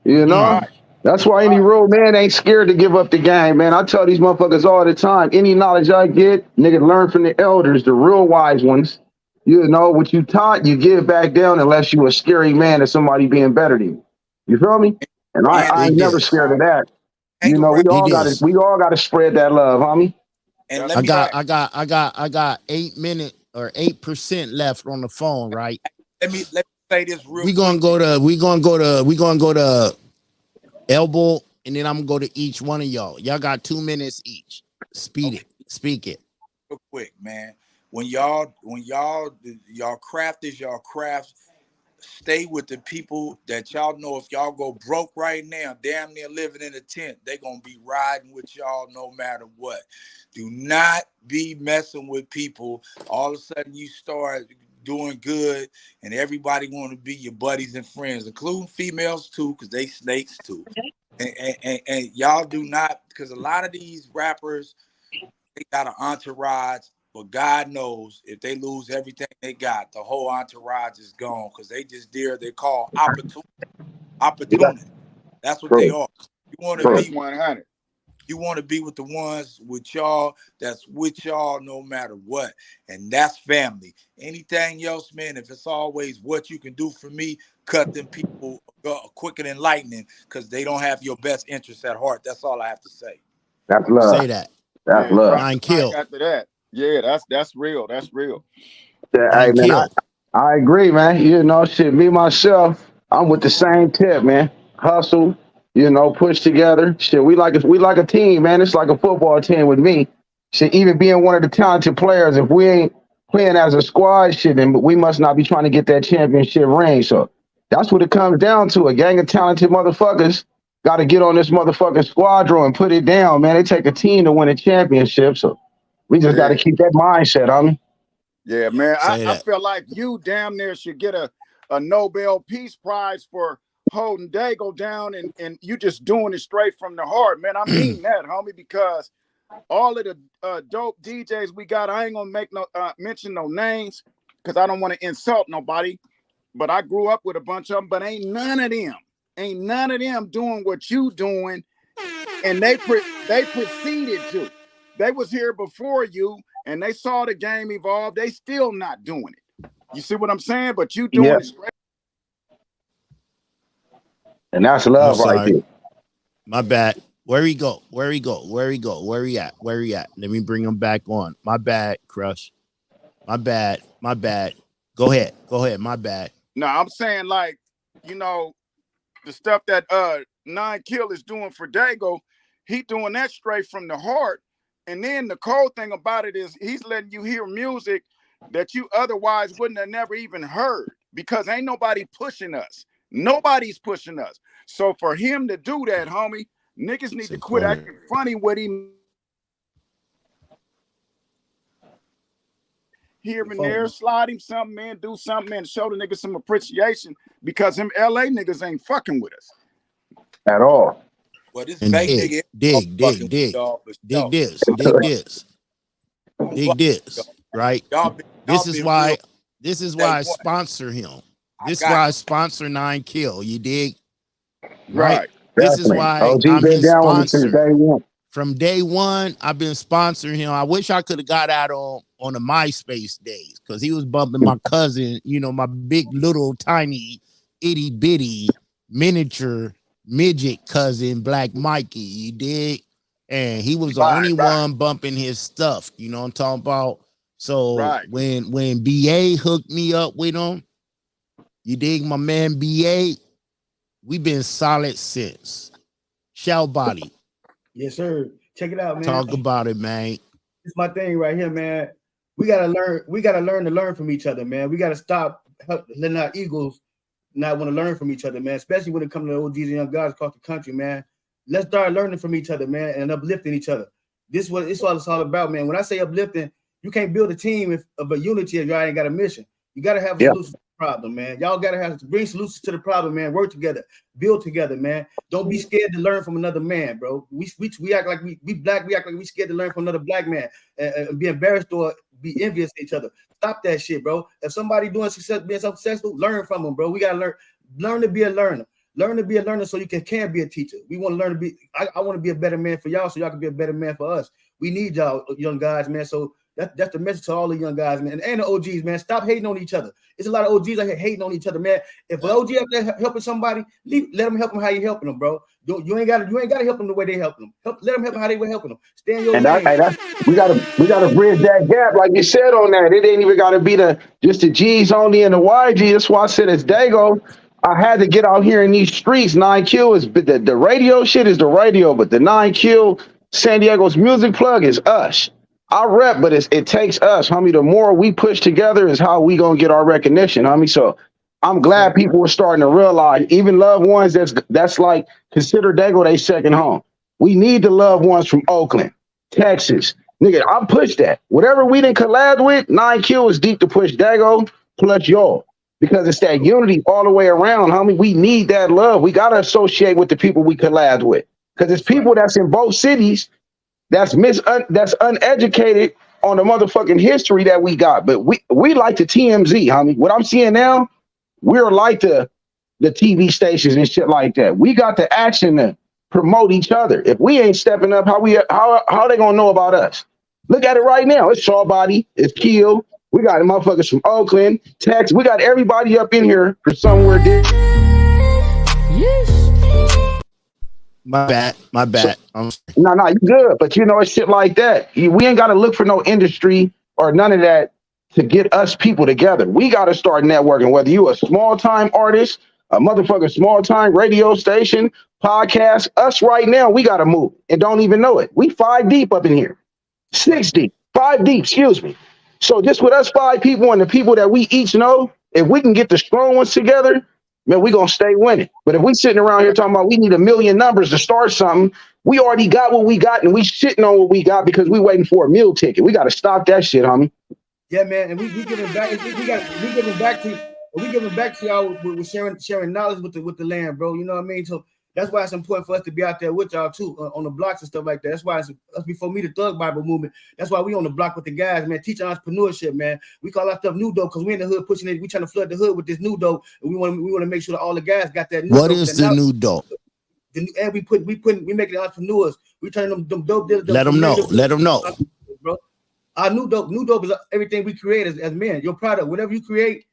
Right. That's why any real man ain't scared to give up the game, man. I tell these motherfuckers all the time, any knowledge I get, nigga, learn from the elders, the real wise ones. What you taught, you give back down unless you a scary man or somebody being better than you. You feel me? And I ain't never scared of that. We all gotta spread that love, homie. And I got 8 minutes or 8% left on the phone, right? Let me say this real we gonna go to elbow, and then I'm gonna go to each one of y'all. Y'all got 2 minutes each. Speak it. Real quick, man. When y'all craft is y'all craft, stay with the people that y'all know. If y'all go broke right now, damn near living in a tent, they gonna be riding with y'all no matter what. Do not be messing with people. All of a sudden you start doing good and everybody want to be your buddies and friends, including females too, because they snakes too. And y'all do not, because a lot of these rappers, they got an entourage, but God knows if they lose everything they got, the whole entourage is gone because they just they call opportunity. That's what they are. You want to be 100. You want to be with the ones with y'all that's with y'all no matter what. And that's family. Anything else, man, if it's always what you can do for me, cut them people quicker than lightning because they don't have your best interests at heart. That's all I have to say. That's love. Say that. That's love. Nine kill. After that. Yeah, that's real. That's real. Yeah, hey, man, I agree, man. Shit, me, myself, I'm with the same tip, man. Hustle, push together. Shit, we like a team, man. It's like a football team with me. Shit, even being one of the talented players, if we ain't playing as a squad, shit, then we must not be trying to get that championship ring. So that's what it comes down to. A gang of talented motherfuckers got to get on this motherfucking squadron and put it down, man. It take a team to win a championship. So we just got to keep that mindset, homie. Yeah, man. I feel like you damn near should get a Nobel Peace Prize for holding Dago down and you just doing it straight from the heart, man. I mean that, homie, because all of the dope DJs we got, I ain't gonna make mention no names because I don't want to insult nobody. but I grew up with a bunch of them, but ain't none of them doing what you doing, and they preceded you. They was here before you, and they saw the game evolve. They still not doing it. You see what I'm saying? But you doing it straight. And that's I'm love right sorry. there. My bad. Where he go? Where he go? Where he go? Where he at? Where he at? Let me bring him back on. My bad, Crush. My bad. My bad. Go ahead. Go ahead. My bad. No, I'm saying, like, you know, the stuff that 9 Kill is doing for Dago, he doing that straight from the heart. And then the cold thing about it is he's letting you hear music that you otherwise wouldn't have never even heard, because ain't nobody pushing us. Nobody's pushing us. So for him to do that, homie, niggas need to quit acting funny with him here and there, slide him something, man, do something, man, show the niggas some appreciation, because them LA niggas ain't fucking with us at all. Well, this And Bay nigga, dig this, right? This is why I sponsor him. This is why I sponsor 9 Kill. You dig? Right. This is why OG I'm been his down with me since sponsor. day one. From day one, I've been sponsoring him. I wish I could have got out on the MySpace days, because he was bumping my cousin, you know, my big little tiny itty bitty miniature midget cousin, Black Mikey. You dig? And he was the only one bumping his stuff. You know what I'm talking about? So when BA hooked me up with him, you dig, my man BA, we been solid since. Shell Body. Yes, sir. Check it out, man. Talk about it, man. It's my thing right here, man. We gotta learn to learn from each other, man. We gotta stop letting our egos not want to learn from each other, man. Especially when it comes to OGs and young guys across the country, man. Let's start learning from each other, man, and uplifting each other. This is what it's all about, man. When I say uplifting, you can't build a team of a unity if y'all ain't got a mission. You gotta have a solution to the problem, man. Y'all gotta have to bring solutions to the problem, man. Work together, build together, man. Don't be scared to learn from another man, bro. We act like we black. We act like we scared to learn from another black man and be embarrassed or be envious of each other. Stop that shit, bro. If somebody doing success, being successful, learn from them, bro. We gotta learn to be a learner. Learn to be a learner so you can be a teacher. We want to learn to be. I want to be a better man for y'all, so y'all can be a better man for us. We need y'all, young guys, man. So that's the message to all the young guys, man, and the OGs, man. Stop hating on each other. It's a lot of OGs out here hating on each other, man. If an OG out there helping somebody, let them help them how you helping them, bro. You ain't gotta help them the way they helping them. Let them help them how they were helping them. Stay in your lane. We gotta bridge that gap, like you said on that. It ain't even gotta be just the G's only and the YG. That's why I said it's Dago. I had to get out here in these streets. 9 Kill is the radio shit is the radio, but the 9 Kill San Diego's music plug is us. I rep, but it takes us, homie. The more we push together is how we gonna get our recognition, homie. So I'm glad people are starting to realize, even loved ones that's like consider Dago they second home. We need the loved ones from Oakland, Texas. Nigga, I push that. Whatever we didn't collab with, 9 Kill is deep to push Dago plus y'all. Because it's that unity all the way around, homie. We need that love. We gotta associate with the people we collab with. Because it's people that's in both cities that's uneducated on the motherfucking history that we got. But we like the TMZ, homie. What I'm seeing now, we're like the TV stations and shit like that. We got the action to promote each other. If we ain't stepping up, how they gonna know about us? Look at it right now. It's Shawbody, it's Kill. We got motherfuckers from Oakland, Texas. We got everybody up in here for somewhere different. My bad. No, you good. But you know, it's shit like that. We ain't got to look for no industry or none of that to get us people together. We got to start networking, whether you a small-time artist, a motherfucking small-time radio station, podcast. Us right now, we got to move and don't even know it. We 5 deep up in here. 6 deep. 5 deep, excuse me. So just with us 5 people and the people that we each know, if we can get the strong ones together, man, we gonna stay winning. But if we sitting around here talking about we need 1 million numbers to start something, we already got what we got and we sitting on what we got because we waiting for a meal ticket. We got to stop that shit, homie. Yeah, man, and we giving back. We giving back to y'all with sharing knowledge with the land, bro. You know what I mean? So That's why it's important for us to be out there with y'all too, on the blocks and stuff like that. That's why it's before me the Thug Bible movement. That's why we on the block with the guys, man. Teach entrepreneurship, man. We call our stuff new dope because we in the hood pushing it. We trying to flood the hood with this new dope, and we want to make sure that all the guys got that new What dope. is the new dope? And we making entrepreneurs. We turn them dope dealers. Let them know. Let them know, bro. Our new dope is everything we create as men. Your product, whatever you create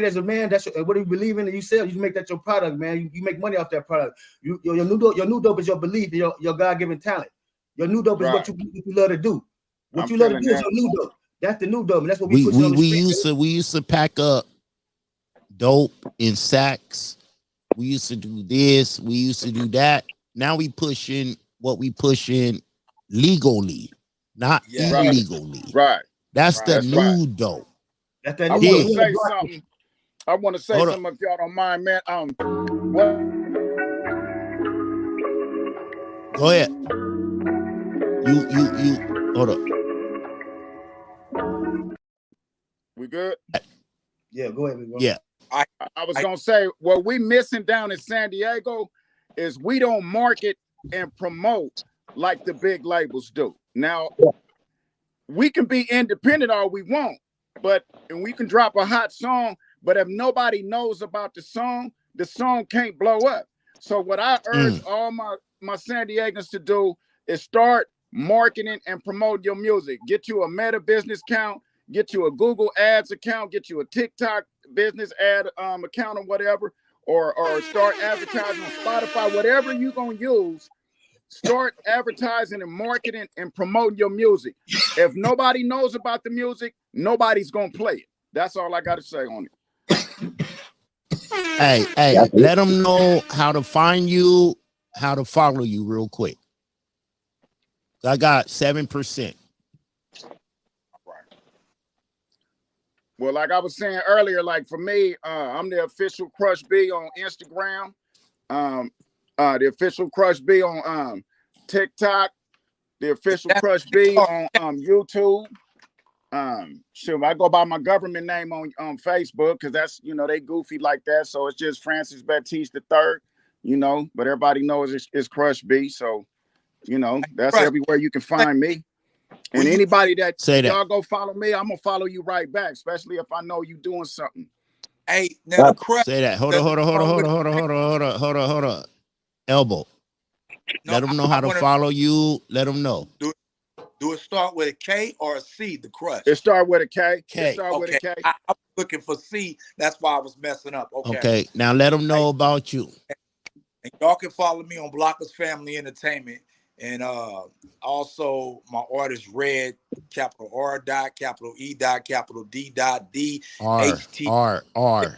as a man, that's what you believe in and you sell. You make that your product, man. You make money off that product. Your new dope is your belief, your God-given talent. Your new dope is what you love to do. What you love to do is your new dope. That's the new dope, and that's what we push on the street. We used to pack up dope in sacks. We used to do this. We used to do that. Now we pushing what we pushing legally, not illegally. Right. That's the new dope. That's that I new want to dope. say something. I want to say something if y'all don't mind, man. What? Go ahead. You hold up. We good? Yeah, go ahead. Yeah. I was gonna say what we missing down in San Diego is we don't market and promote like the big labels do. Now we can be independent all we want, and we can drop a hot song, but if nobody knows about the song can't blow up. So what I urge all my San Diegans to do is start marketing and promote your music. Get you a Meta business account, get you a Google Ads account, get you a TikTok business ad account or whatever, or start advertising on Spotify, whatever you're gonna use. Start advertising and marketing and promoting your music. If nobody knows about the music, nobody's gonna play it. That's all I got to say on it. Hey, let them know how to find you, how to follow you real quick. I got 7%. Well, like I was saying earlier, like for me, I'm the official Crush B on Instagram. The official Crush B on TikTok. The official Crush B on YouTube. Sure, I go by my government name on Facebook because that's, they goofy like that. So it's just Francis Baptiste III, but everybody knows it's Crush B. So, that's everywhere you can find me. And anybody that y'all go follow me, I'm gonna follow you right back, especially if I know you doing something. Hey, now say that. Hold on. Elbow. Let them know how to follow you. Let them know. Do it start with a K or a C, the Crush? It start with a K. With a K. I'm looking for C. That's why I was messing up. Okay. Now let them know about you. And y'all can follow me on Blockers Family Entertainment. And also my artist R.E.D., capital R dot, capital E dot, capital D dot D HT R artist.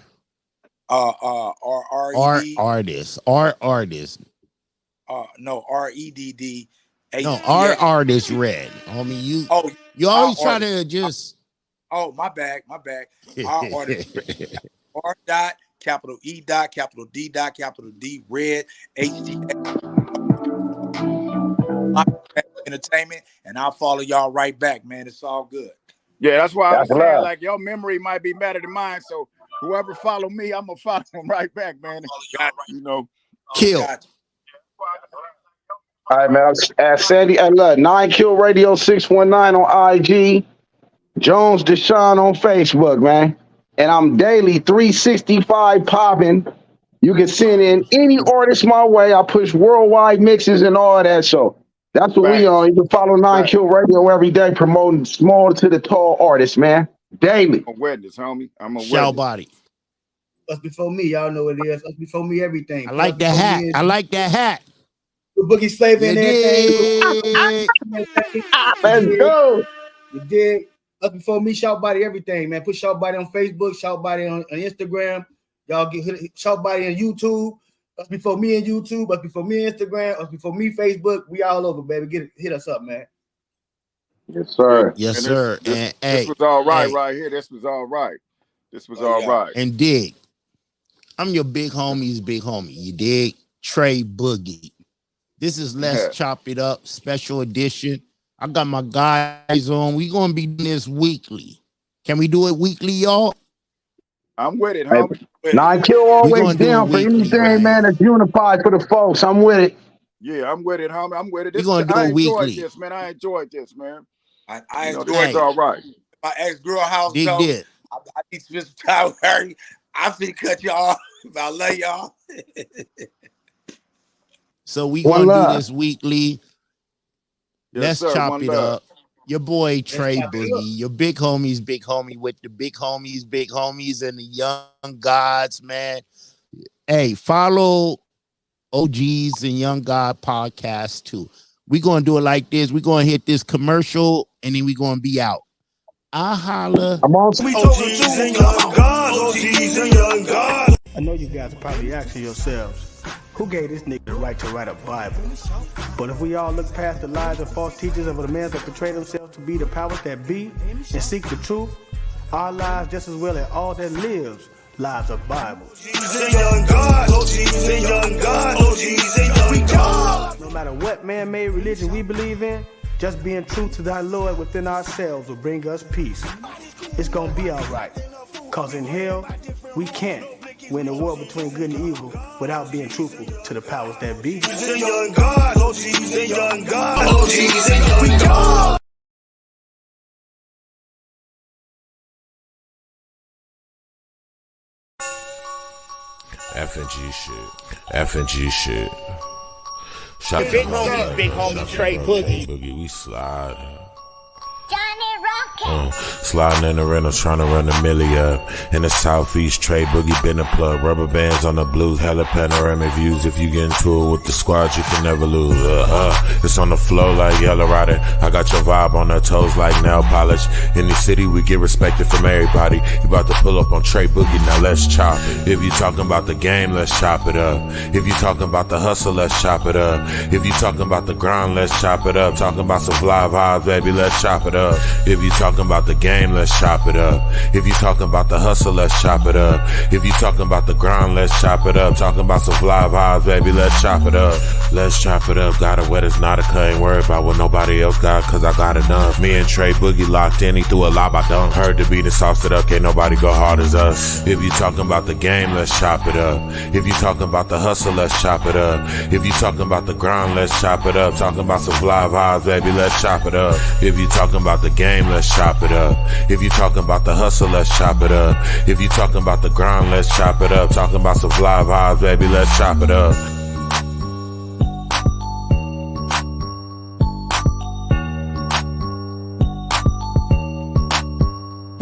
No, R.E.D.D. No, R artist red. Homie, you always try to just. Oh, my bad. R artist R dot, capital E dot, capital D dot, capital D R.E.D. HT Entertainment, and I'll follow y'all right back, man. It's all good. Yeah, that's why I was saying, like, your memory might be better than mine. So whoever follow me, I'm gonna follow them right back, man. Kill. All right, man. Sandy, I love 9 Kill Radio 619 on IG. Jones Deshaun on Facebook, man. And I'm daily 365 popping. You can send in any artist my way. I push worldwide mixes and all that. So that's what we on. You can follow 9 Kill Radio every day, promoting small to the tall artists, man. Daily. I'm a witness, homie. I'm a Shout witness. body. Us before me, y'all know what it is. Us before me, everything. I like that hat. I like that hat. With Boogie Slave and everything. Let's go. You dig? Us before me, Shout Body, everything, man. Put Shout Body on Facebook, Shout Body on Instagram. Y'all get Shout Body on YouTube. Us before me and YouTube, us before me Instagram, us before me Facebook. We all over, baby. Hit us up, man. Yes, sir. Yes, sir. This was all right right here. This was all right. This was all right. And dig. I'm your big homie's big homie. You dig? Trey Boogie. This is Let's Chop It Up special edition. I got my guys on. We gonna be doing this weekly. Can we do it weekly, y'all? I'm with it, homie. 9 kill We're always gonna do it down for weekly, anything, right? man, that's unified for the folks. I'm with it. Yeah, I'm with it, homie. I'm with it. We're gonna do I it enjoyed weekly. this, man. I enjoyed this, man. I This enjoyed is all right. my ex-girl house Dig though. this. I need to spend some time with her. I'm finna cut y'all off. I love y'all. So we One gonna do love. this weekly. Yes, Let's sir. chop One it love. up. Your boy Trey chop it Boogie, up. your big homie with the big homies, and the young gods, man. Hey, follow OGs and Young God podcast too. We're gonna do it like this. We're gonna hit this commercial and then we're gonna be out. I holla. I'm on. OGs and young gods, OGs and young gods. I know you guys are probably asking yourselves, who gave this nigga the right to write a Bible? But if we all look past the lies and false teachers of the men that portray themselves to be the powers that be and seek the truth, our lives just as well as all that lives, lives of Bible. OGs and young gods, OGs and young gods, OGs and young gods. No matter what man-made religion we believe in, just being true to thy Lord within ourselves will bring us peace. It's gonna be all right, cause in hell, we can't win the war between good and evil without being truthful to the powers that be. OGs and young gods, OGs and young gods, OGs and young gods. F&G shit. F&G shit. Shout out Big to homie Trey Boogie. We slide. Sliding in the rentals, trying to run the milli up. In the southeast, Trey Boogie been a plug. Rubber bands on the blues, hella panoramic views. If you get into it with the squad, you can never lose. It's on the flow like Yellow Rider. I got your vibe on her toes like nail polish. In the city, we get respected from everybody. You about to pull up on Trey Boogie, now let's chop it. If you talking about the game, let's chop it up. If you talking about the hustle, let's chop it up. If you talking about the grind, let's chop it up. Talking about some fly vibes, baby, let's chop it up. If you talking about the game, let's chop it up. If you talking about the hustle, let's chop it up. If you talking about the grind, let's chop it up. Talking about some fly vibes, baby, let's chop it up. Let's chop it up. Got it wet, it's not a cut. Ain't worried about what nobody else got, cause I got enough. Me and Trey Boogie locked in, he threw a lob, I dunk. Heard the beat and sauced it up, can't nobody go hard as us. If you talking about the game, let's chop it up. If you talking about the hustle, let's chop it up. If you talking about the grind, let's chop it up. Talking about some fly vibes, baby, let's chop it up. If you talking about the game, let's chop it up. If you talking about the hustle, let's chop it up. If you talking about the grind, let's chop it up. Talking about some fly vibes, baby, let's chop it up.